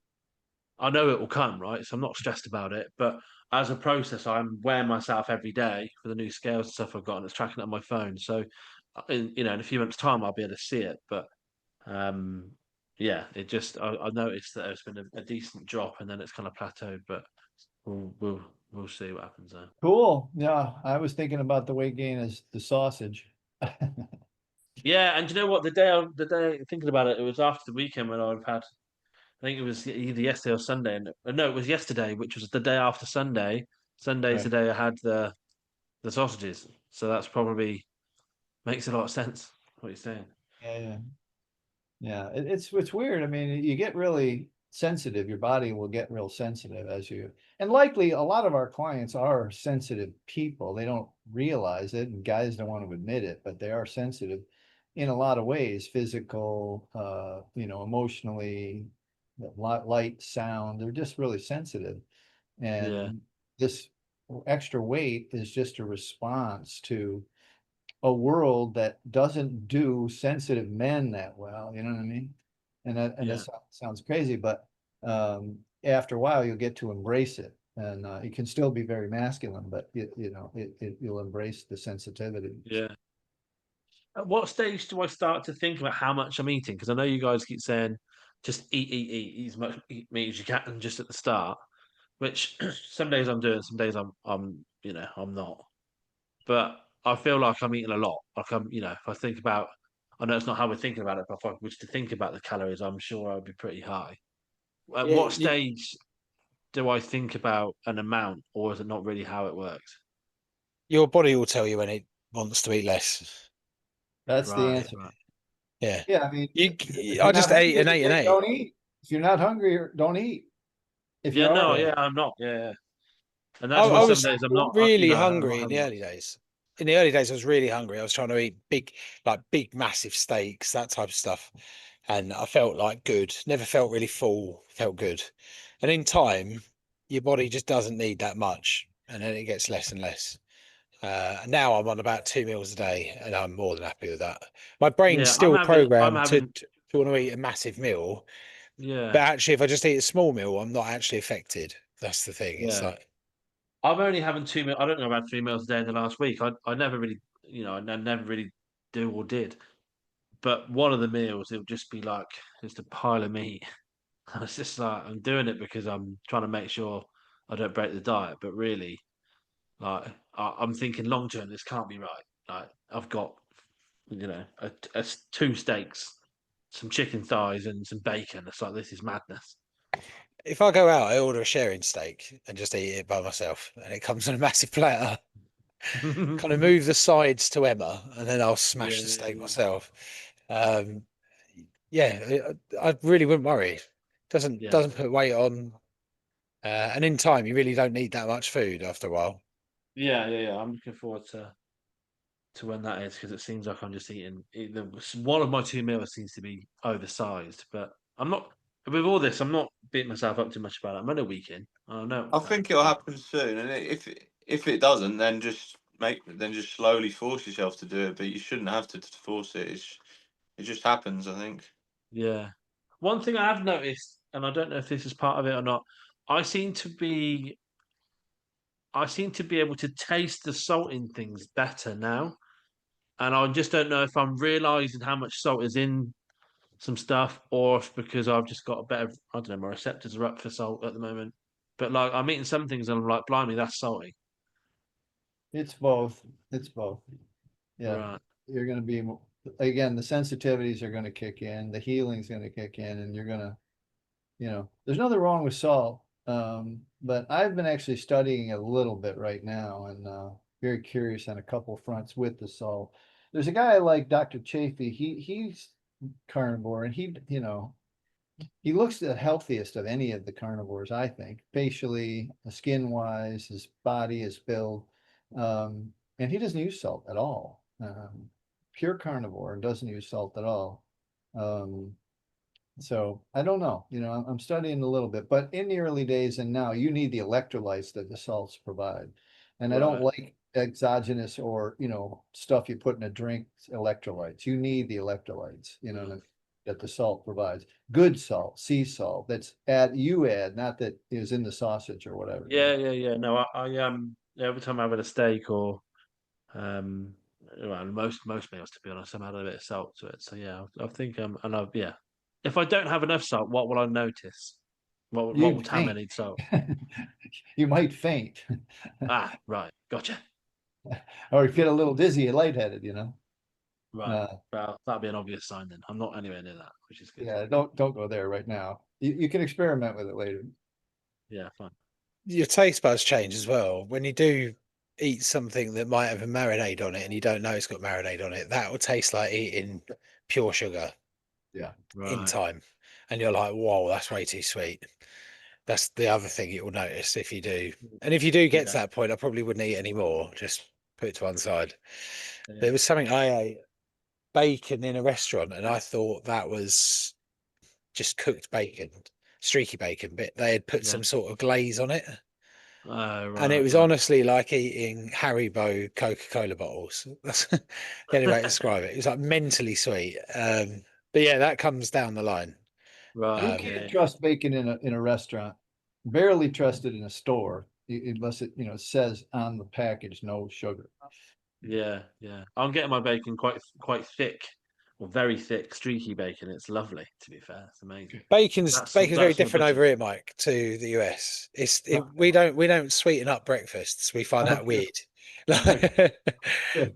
S3: I know it will come, right? So I'm not stressed about it. But as a process, I'm weighing myself every day for the new scales and stuff I've got, and it's tracking it on my phone. So, in a few months' time, I'll be able to see it. But um, yeah, I noticed that there's been a decent drop, and then it's kind of plateaued. But we'll see what happens there.
S5: Cool. Yeah, I was thinking about the weight gain as the sausage.
S3: Yeah, and do you know what? The day thinking about it, it was after the weekend when I've had. I think it was either yesterday or Sunday, and no, it was yesterday, which was the day after Sunday. Sunday's
S5: Right.
S3: the day I had the sausages, so that's probably makes a lot of sense what you're saying.
S5: Yeah. Yeah, it's weird. I mean, you get really sensitive. Your body will get real sensitive as you, and likely a lot of our clients are sensitive people. They don't realize it, and guys don't want to admit it, but they are sensitive in a lot of ways, physical, emotionally, light, sound. They're just really sensitive,
S3: Yeah,
S5: and this extra weight is just a response to a world that doesn't do sensitive men that well, you know what I mean? And that
S3: yeah,
S5: sounds crazy, but after a while you'll get to embrace it, and it can still be very masculine, but you'll embrace the sensitivity.
S3: yeah. At what stage do I start to think about how much I'm eating? Because I know you guys keep saying just eat as much meat as you can just at the start, which some days I'm doing, some days I'm not. But I feel like I'm eating a lot. Like if I think about, I know it's not how we're thinking about it, but if I was to think about the calories, I'm sure I'd be pretty high. At
S2: Yeah,
S3: what stage do I think about an amount, or is it not really how it works?
S2: your body will tell you when it wants to eat less.
S5: That's the
S3: Right,
S5: answer.
S3: right.
S2: Yeah.
S5: Yeah, I mean,
S2: You,
S5: if
S2: I
S5: you're not
S2: just ate
S5: hungry,
S2: and ate and ate.
S5: don't eat. If you're not hungry, don't eat. If
S3: Yeah,
S5: you
S3: no,
S5: are,
S3: yeah, I'm not. Yeah, yeah. And
S2: I,
S3: that's why
S2: I
S3: some
S2: was
S3: days I'm not.
S2: really
S3: I'm not
S2: hungry in
S3: having
S2: the
S3: much.
S2: early days. In the early days, I was really hungry. I was trying to eat big, massive steaks, that type of stuff. And I felt like good. Never felt really full, felt good. And in time, your body just doesn't need that much. And then it gets less and less. Now I'm on about 2 meals a day, and I'm more than happy with that. My brain's
S3: Yeah, I'm
S2: still
S3: having. I'm
S2: programmed
S3: having.
S2: to want to eat a massive meal, but
S3: Yeah,
S2: actually, if I just eat a small meal, I'm not actually affected. That's the thing. It's
S3: yeah.
S2: like,
S3: I'm only having 2 meals. I don't know about 3 meals a day in the last week. I never really, I never really do or did. But one of the meals, it would just be like just a pile of meat. And it's just like I'm doing it because I'm trying to make sure I don't break the diet. But really, like I'm thinking long term, this can't be right. Like I've got, two steaks, some chicken thighs, and some bacon. It's like this is madness.
S2: if I go out, I order a sharing steak and just eat it by myself, and it comes on a massive platter. Kind of move the sides to Emma, and then I'll
S3: Yeah,
S2: smash the
S3: yeah,
S2: steak
S3: yeah.
S2: myself. Um, yeah, I really wouldn't worry.
S3: Yeah.
S2: Doesn't put weight on, and in time, you really don't need that much food after a while.
S3: Yeah, yeah, yeah. I'm looking forward to when that is because it seems like I'm just eating. One of my 2 meals seems to be oversized, but I'm not. With all this, I'm not beating myself up too much about it. I'm only a week in. I know.
S4: I think it'll happen soon, and if it doesn't, then just slowly force yourself to do it. But you shouldn't have to force it. It just happens. I think.
S3: Yeah. One thing I have noticed, and I don't know if this is part of it or not, I seem to be I seem to be able to taste the salt in things better now. And I just don't know if I'm realizing how much salt is in some stuff or if because I've just got a better, I don't know, my receptors are up for salt at the moment. But like I'm eating some things and I'm like, blimey, that's salty.
S5: it's both. It's both. Yeah,
S3: Right.
S5: you're going to be again. The sensitivities are going to kick in. The healing's going to kick in, and you're going to, there's nothing wrong with salt. But I've been actually studying a little bit right now, and very curious on a couple fronts with the salt. There's a guy like Dr. Chafee. He's carnivore, and he looks the healthiest of any of the carnivores, I think, facially, skin wise, his body, his build. And he doesn't use salt at all. Pure carnivore and doesn't use salt at all. So I don't know, I'm studying a little bit, but in the early days and now you need the electrolytes that the salts provide. And I don't
S3: Right.
S5: like exogenous or, stuff you put in a drink, electrolytes. You need the electrolytes, that the salt provides. Good salt, sea salt, you add, not that is in the sausage or whatever.
S3: Yeah, yeah, yeah. No, I every time I have a steak or um well, most meals to be honest, I'm adding a bit of salt to it. So yeah, I think and I yeah. If I don't have enough salt, what will I notice? What will
S5: You'd
S3: tell me I
S5: faint.
S3: need salt?
S5: You might faint
S3: Ah, right, gotcha.
S5: or get a little dizzy and lightheaded.
S3: Right.
S5: Uh,
S3: Well, that'd be an obvious sign then. I'm not anywhere near that, which is good.
S5: yeah, don't go there right now. You can experiment with it later.
S3: Yeah, fine.
S2: Your taste buds change as well when you do eat something that might have a marinade on it, and you don't know it's got marinade on it. That will taste like eating pure sugar
S5: Yeah.
S2: in
S3: Right.
S2: time, and you're like, "Whoa, that's way too sweet." That's the other thing you will notice if you do. And if you do get to
S3: Yeah.
S2: that point, I probably wouldn't eat any more. Just put it to one side. There
S3: Yeah.
S2: was something I ate bacon in a restaurant, and I thought that was just cooked bacon, streaky bacon, but they had put
S3: Yeah.
S2: some sort of glaze on it.
S3: Oh,
S2: And it
S3: right,
S2: was
S3: right.
S2: honestly like eating Haribo Coca-Cola bottles. That's the only way to describe it. It was like mentally sweet. But yeah, that comes down the line.
S5: You
S3: Right.
S2: Um,
S3: Yeah.
S5: can't trust bacon in a restaurant. Barely trust it in a store unless it says on the package no sugar.
S3: Yeah. Yeah. I'm getting my bacon quite thick, or very thick, streaky bacon. It's lovely, to be fair. It's amazing.
S2: bacon's very
S3: That's some
S2: different
S3: good
S2: over
S3: stuff.
S2: here, Mike, to the US.
S5: Oh,
S2: We don't sweeten up breakfasts. We find that
S5: okay.
S2: weird.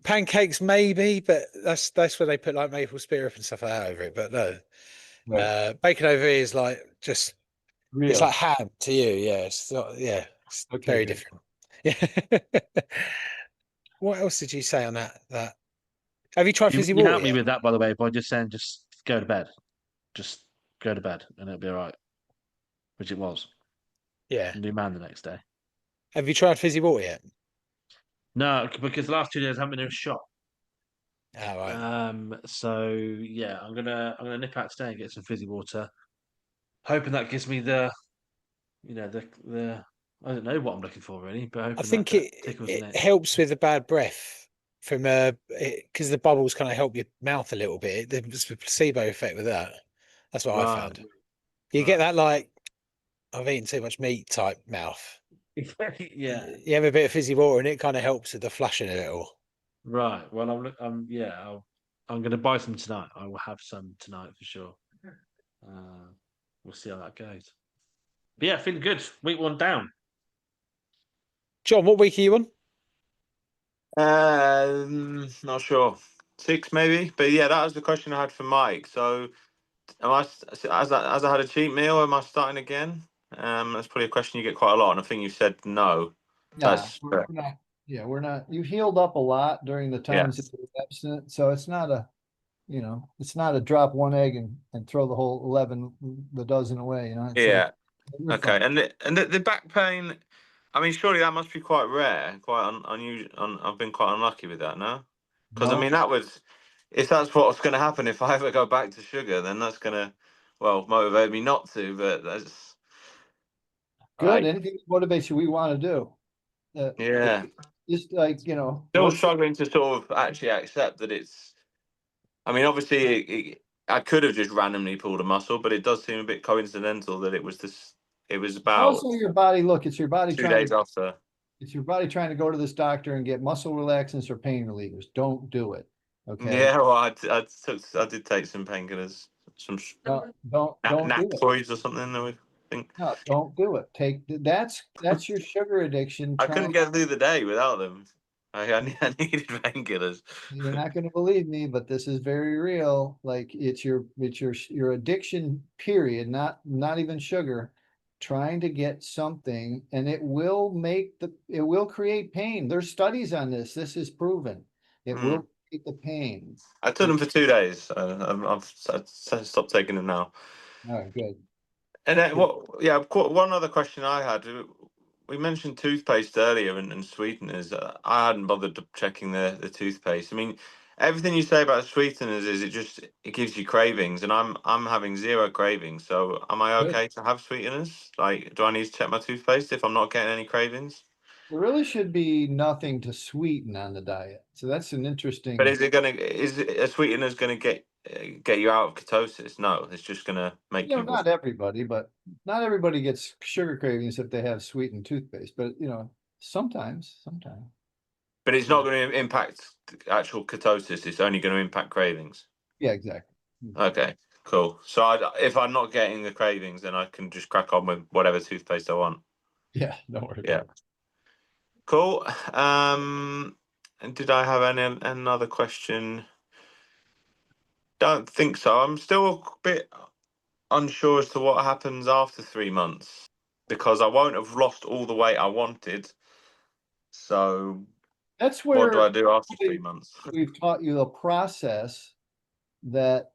S2: Pancakes maybe, but that's where they put like maple syrup and stuff like that over it. But no,
S5: Right.
S2: bacon over here is like just it's
S5: Real.
S2: like ham to you. Yeah, it's not, yeah, it's
S5: Okay,
S2: very
S5: good.
S2: different. Yeah. What else did you say on that? Have you tried
S3: You,
S2: fizzy
S3: you
S2: water
S3: helped me
S2: yet?
S3: with that, by the way, by just saying just go to bed. Just go to bed and it'll be all right, which it was.
S2: Yeah.
S3: New man the next day.
S2: Have you tried fizzy water yet?
S3: No, because the last 2 days I haven't been in a shop.
S2: Oh, right.
S3: So yeah, I'm gonna nip out today and get some fizzy water, hoping that gives me the the I don't know what I'm looking for really, but
S2: I
S3: hoping that
S2: think
S3: that
S2: it
S3: tickles an
S2: it
S3: itch.
S2: helps with the bad breath from because the bubbles kind of help your mouth a little bit. There's a placebo effect with that. That's what I
S3: Right,
S2: found. You get
S3: right.
S2: that like I've eaten too much meat type mouth.
S3: Yeah,
S2: You have a bit of fizzy water and it kind of helps with the flushing a little.
S3: right. Well, yeah, I'm gonna buy some tonight. I will have some tonight for sure. Uh, we'll see how that goes. But yeah, feeling good. Week one down.
S2: John, what week are you on?
S4: Not sure. 6 maybe, but yeah, that was the question I had for Mike. So, as I had a cheat meal, am I starting again? That's probably a question you get quite a lot, and I think you said no.
S5: Yeah,
S4: That's
S5: we're not. Yeah, we're not. You've healed up a lot during the
S4: yeah,
S5: times that you're abstinent, so it's not a, it's not a drop one egg and throw the whole 11, the dozen away. It's like
S4: yeah.
S5: you're
S4: Okay,
S5: fine.
S4: and the back pain. I mean, surely that must be quite rare, quite unusual. I've been quite unlucky with that, no? Because I mean,
S5: No,
S4: that was if that's what's going to happen if I ever go back to sugar, then that's going to motivate me not to. But that's
S5: good.
S4: like
S5: Anything that motivates you, we want to do.
S4: yeah.
S5: Just like
S4: Still
S5: most.
S4: struggling to sort of actually accept that it's. I mean, obviously, I could have just randomly pulled a muscle, but it does seem a bit coincidental that it was this. It was about
S5: Also, your body. Look, it's your body
S4: two
S5: trying
S4: days
S5: to.
S4: after.
S5: It's your body trying to go to this doctor and get muscle relaxants or pain relievers. Don't do it. Okay.
S4: Yeah, well, I did take some painkillers, some
S5: Don't do it.
S4: Nactoids or something. I think
S5: No, don't do it. That's your sugar addiction
S4: I couldn't
S5: trying.
S4: get through the day without them. I needed painkillers.
S5: You're not going to believe me, but this is very real. Like it's your addiction period, not even sugar, trying to get something, and it will create pain. There's studies on this. This is proven. It
S4: Hmm.
S5: will create the pain.
S4: I took them for 2 days. I've stopped taking them now.
S5: All right, good.
S4: And then
S5: Good.
S4: what? Yeah, one other question I had. We mentioned toothpaste earlier and sweeteners. I hadn't bothered checking the toothpaste. I mean, everything you say about sweeteners is it gives you cravings, and I'm having zero cravings. So am I
S5: Good.
S4: okay to have sweeteners? Like, do I need to check my toothpaste if I'm not getting any cravings?
S5: There really should be nothing to sweeten on the diet. So that's an
S4: But
S5: interesting.
S4: is it a sweetener's gonna get you out of ketosis? No, it's just gonna make you.
S5: Not everybody, but not everybody gets sugar cravings if they have sweetened toothpaste. But sometimes.
S4: But it's not going to impact actual ketosis. It's only going to impact cravings.
S5: Yeah, exactly.
S4: Okay, cool. So if I'm not getting the cravings, then I can just crack on with whatever toothpaste I want.
S5: Yeah, don't worry
S4: Yeah,
S5: about it.
S4: cool. And did I have another question? Don't think so. I'm still a bit unsure as to what happens after 3 months because I won't have lost all the weight I wanted. So
S5: That's
S4: what do
S5: where
S4: I do after 3 months?
S5: we've taught you a process that,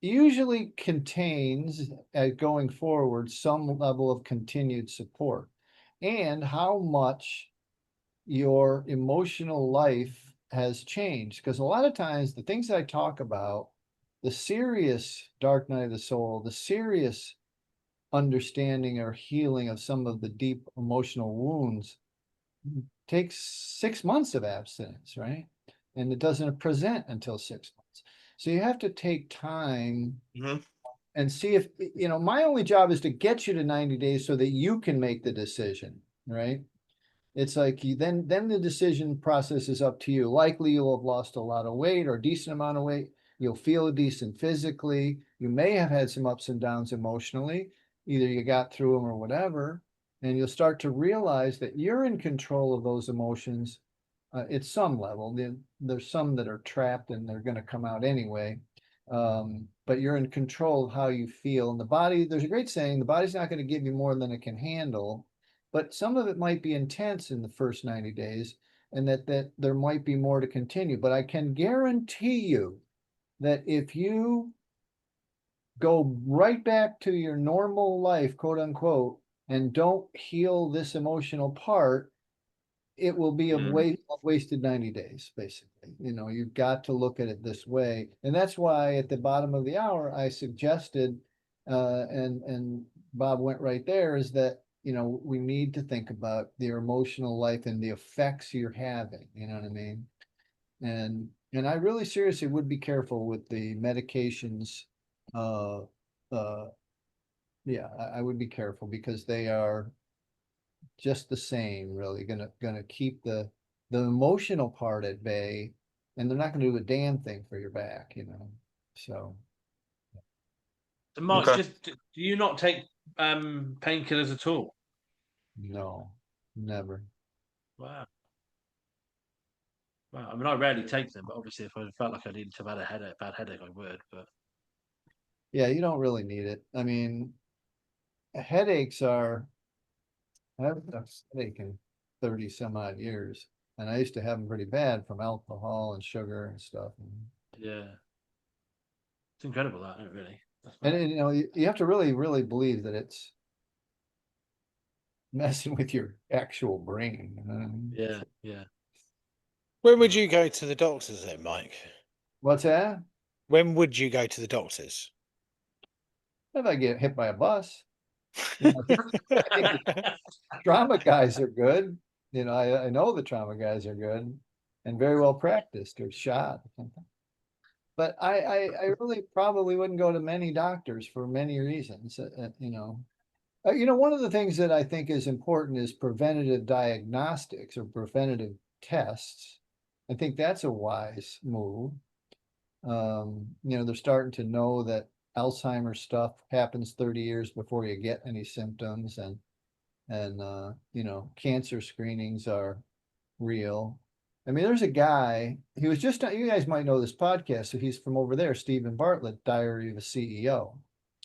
S5: usually contains, going forward, some level of continued support and how much your emotional life has changed. Because a lot of times the things I talk about, the serious dark night of the soul, the serious understanding or healing of some of the deep emotional wounds takes 6 months of abstinence, right? And it doesn't present until 6 months. So you have to take time
S4: Mhm.
S5: and see if, my only job is to get you to 90 days so that you can make the decision, right? It's like then the decision process is up to you. Likely you'll have lost a lot of weight or a decent amount of weight. You'll feel decent physically. You may have had some ups and downs emotionally. Either you got through them or whatever. And you'll start to realize that you're in control of those emotions at some level. There's some that are trapped and they're going to come out anyway. But you're in control of how you feel. And the body, there's a great saying, the body's not going to give you more than it can handle, but some of it might be intense in the first 90 days, and that there might be more to continue. But I can guarantee you that if you go right back to your normal life, quote unquote, and don't heal this emotional part, it will be a wasted 90 days, basically. You've got to look at it this way. And that's why at the bottom of the hour, I suggested, and Bob went right there, is that, we need to think about your emotional life and the effects you're having, you know what I mean? And I really seriously would be careful with the medications. Yeah, I would be careful because they are just the same, really gonna keep the emotional part at bay, and they're not gonna do a damn thing for your back, So
S3: So, Mark,
S4: Okay.
S3: do you not take painkillers at all?
S5: no, never.
S3: Wow. Wow. I mean, I rarely take them, but obviously, if I felt like I needed to have had a bad headache, I would. But
S5: Yeah, you don't really need it. I mean, headaches are. I haven't had a headache in 30 some odd years, and I used to have them pretty bad from alcohol and sugar and stuff.
S3: yeah, it's incredible that, isn't it, really.
S5: And you have to really, really believe that it's messing with your actual brain.
S3: Yeah, yeah.
S2: When would you go to the doctors then, Mike?
S5: What's that?
S2: When would you go to the doctors?
S5: If I get hit by a bus, I think the trauma guys are good. I know the trauma guys are good and very well practiced or shot or something. But I really probably wouldn't go to many doctors for many reasons. One of the things that I think is important is preventative diagnostics or preventative tests. I think that's a wise move. They're starting to know that Alzheimer's stuff happens 30 years before you get any symptoms, and cancer screenings are real. I mean, there's a guy, he was just, you guys might know this podcast, so he's from over there, Stephen Bartlett, Diary of a CEO.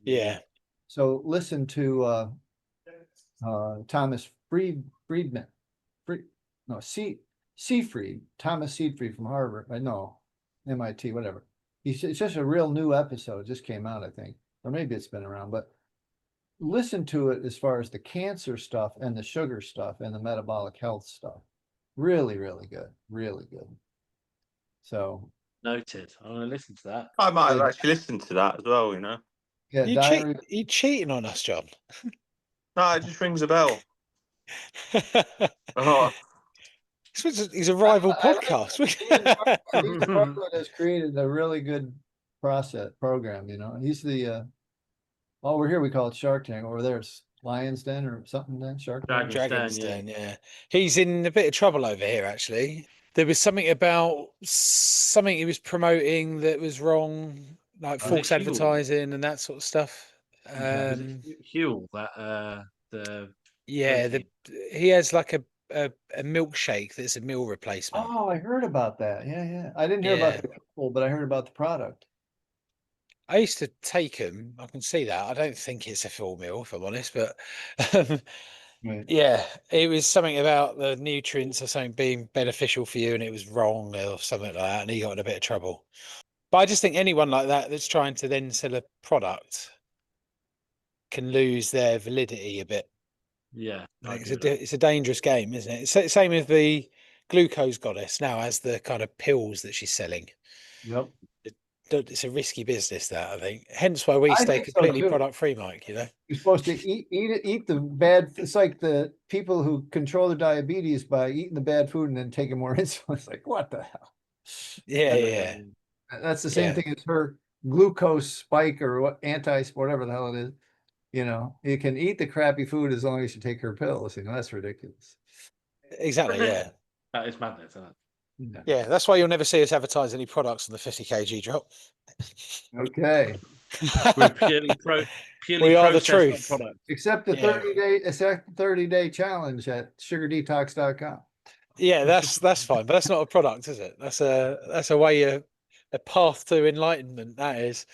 S2: Yeah.
S5: So listen to Thomas Friedman, Seyfried, Thomas Seyfried from Harvard, MIT, whatever. It's just a real new episode, it just came out, I think, or maybe it's been around, but listen to it as far as the cancer stuff and the sugar stuff and the metabolic health stuff. Really, really good, really good. So
S3: Noted. I'm going to listen to that.
S4: I might have
S5: Yeah.
S4: actually listened to that as well,
S5: yeah,
S2: You cheating on us, John?
S4: No, it just rings a bell. Oh,
S2: He's a rival podcast.
S5: Stephen Bartlett has created a really good program. He's the over here we call it Shark Tank. Over there it's Lion's Den or something. Then Shark Tank.
S2: Dragon's Den, yeah. He's in a bit of trouble over here, actually. There was something about something he was promoting that was wrong, like false
S3: Huel?
S2: advertising and that sort of stuff.
S3: Was it Huel, the
S2: Yeah,
S3: protein?
S2: he has like a milkshake that's a meal replacement.
S5: Oh, I heard about that. Yeah. I didn't hear about the couple, but I heard about the product.
S2: I used to take them. I can see that. I don't think it's a full meal, if I'm honest, but
S5: Right.
S2: yeah, it was something about the nutrients or something being beneficial for you, and it was wrong or something like that, and he got in a bit of trouble. But I just think anyone like that that's trying to then sell a product can lose their validity a bit.
S3: Yeah, I
S2: Like,
S3: agree with
S2: it's a dangerous game, isn't it? It's the same with the glucose goddess now as the kind of pills that she's selling.
S5: Yep.
S2: It's a risky business, that, I think. Hence why we
S5: I
S2: stay
S5: think so,
S2: completely
S5: too.
S2: product free, Mike.
S5: You're supposed to eat the bad. It's like the people who control their diabetes by eating the bad food and then taking more insulin. It's like, what the hell?
S2: Yeah.
S5: That's the same
S2: Yeah.
S5: thing as her glucose spike or whatever the hell it is. You can eat the crappy food as long as you take her pills. That's ridiculous.
S2: Exactly. Yeah.
S3: That is madness, isn't it?
S2: Yeah. That's why you'll never see us advertise any products on the 50 kg drop.
S5: Okay.
S3: We're purely
S2: We are the
S3: processed
S2: truth.
S3: product.
S5: Except the
S2: Yeah.
S5: 30-day challenge at sugardetox.com.
S2: Yeah, that's fine, but that's not a product, is it? That's a way, a path to enlightenment. That is.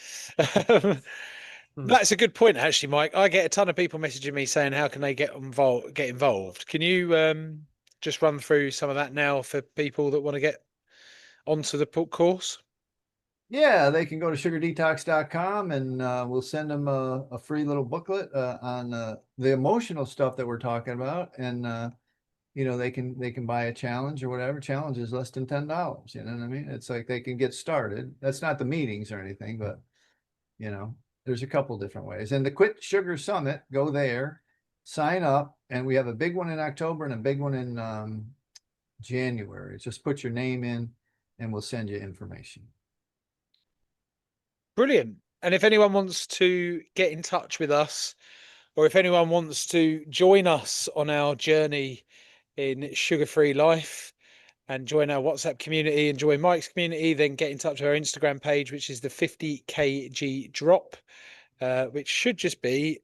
S2: That's a good point, actually, Mike. I get a ton of people messaging me saying how can they get involved. Can you just run through some of that now for people that want to get onto the course?
S5: Yeah, they can go to sugardetox.com and we'll send them a free little booklet on the emotional stuff that we're talking about. And, they can buy a challenge or whatever. Challenge is less than $10. You know what I mean? It's like they can get started. That's not the meetings or anything, but, there's a couple different ways. And the Quit Sugar Summit, go there, sign up. And we have a big one in October and a big one in January. Just put your name in and we'll send you information.
S2: Brilliant. And if anyone wants to get in touch with us, or if anyone wants to join us on our journey in sugar-free life and join our WhatsApp community and join Mike's community, then get in touch with our Instagram page, which is the 50 kg drop, which should just be,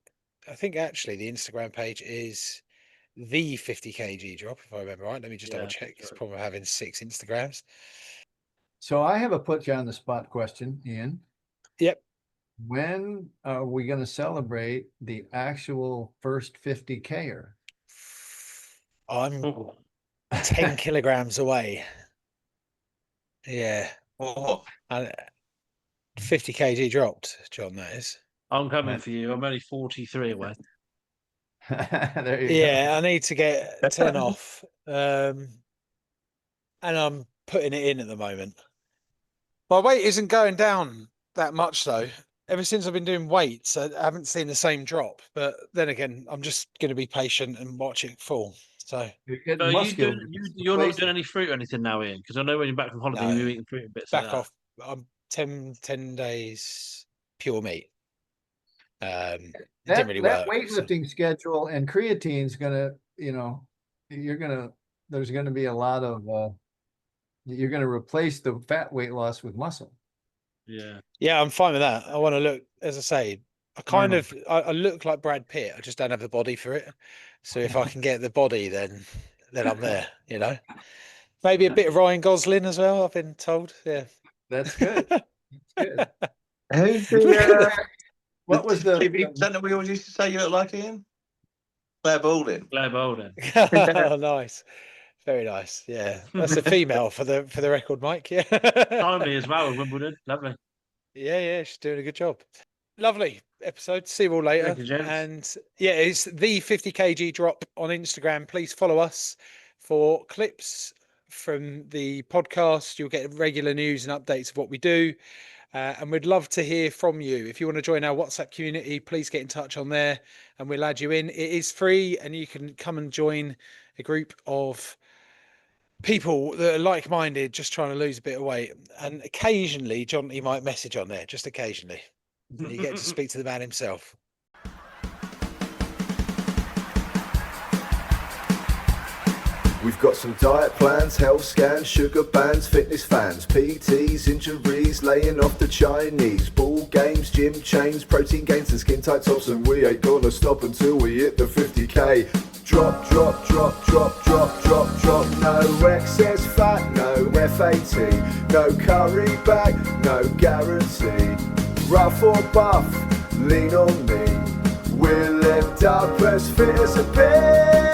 S2: I think actually the Instagram page is the 50 kg drop, if I remember right. Let me just double check. It's probably having 6 Instagrams.
S5: So I have a put you on the spot question, Ian.
S2: Yep.
S5: When are we going to celebrate the actual first 50K-er?
S2: I'm 10 kilograms away. Yeah.
S4: What?
S2: 50 kg dropped, John, that is.
S3: I'm coming for you. I'm only 43 away.
S5: There you go.
S2: Yeah, I need to get 10 off. And I'm putting it in at the moment. My weight isn't going down that much though. Ever since I've been doing weights, I haven't seen the same drop. But then again, I'm just going to be patient and watch it fall. So
S5: You're getting
S3: Are you
S5: muscular.
S3: you're not doing any fruit or anything now, Ian? Because I know when you're back from holiday,
S2: No.
S3: you're eating fruit and bits
S2: back
S3: like that.
S2: off. I'm 10 days pure meat. It didn't really
S5: That
S2: work. So.
S5: weightlifting schedule and creatine's gonna, there's gonna be a lot of you're gonna replace the fat weight loss with muscle.
S3: Yeah.
S2: Yeah, I'm fine with that. I want to look, as I say, I look like Brad Pitt. I just don't have the body for it. So if I can get the body, then I'm there, Maybe a bit of Ryan Gosling as well, I've been told. Yeah.
S5: That's good. That's good.
S4: Who's the
S5: What was the
S4: presenter we always used to say you look like, Ian? Claire Balding.
S3: Claire Balding.
S2: Oh, nice. Very nice. Yeah. That's a female for the record, Mike. Yeah.
S3: Timely as well with Wimbledon. Lovely.
S2: Yeah, she's doing a good job. Lovely episode. See you all later.
S3: Thank you, gents.
S2: And yeah, it's the 50 kg drop on Instagram. Please follow us for clips from the podcast. You'll get regular news and updates of what we do. And we'd love to hear from you. If you want to join our WhatsApp community, please get in touch on there and we'll add you in. It is free and you can come and join a group of people that are like-minded, just trying to lose a bit of weight. And occasionally, Jonty might message on there, just occasionally. And you get to speak to the man himself.
S1: We've got some diet plans, health scans, sugar bans, fitness fans, PTs, injuries, laying off the Chinese, ball games, gym chains, protein gains and skin tight tops, and we ain't gonna stop until we hit the 50K. Drop, drop, drop, drop, drop, drop, drop. No excess fat, no FAT, no curry bag, no guarantee. Rough or buff, lean on me. We'll end up as fit as a pig.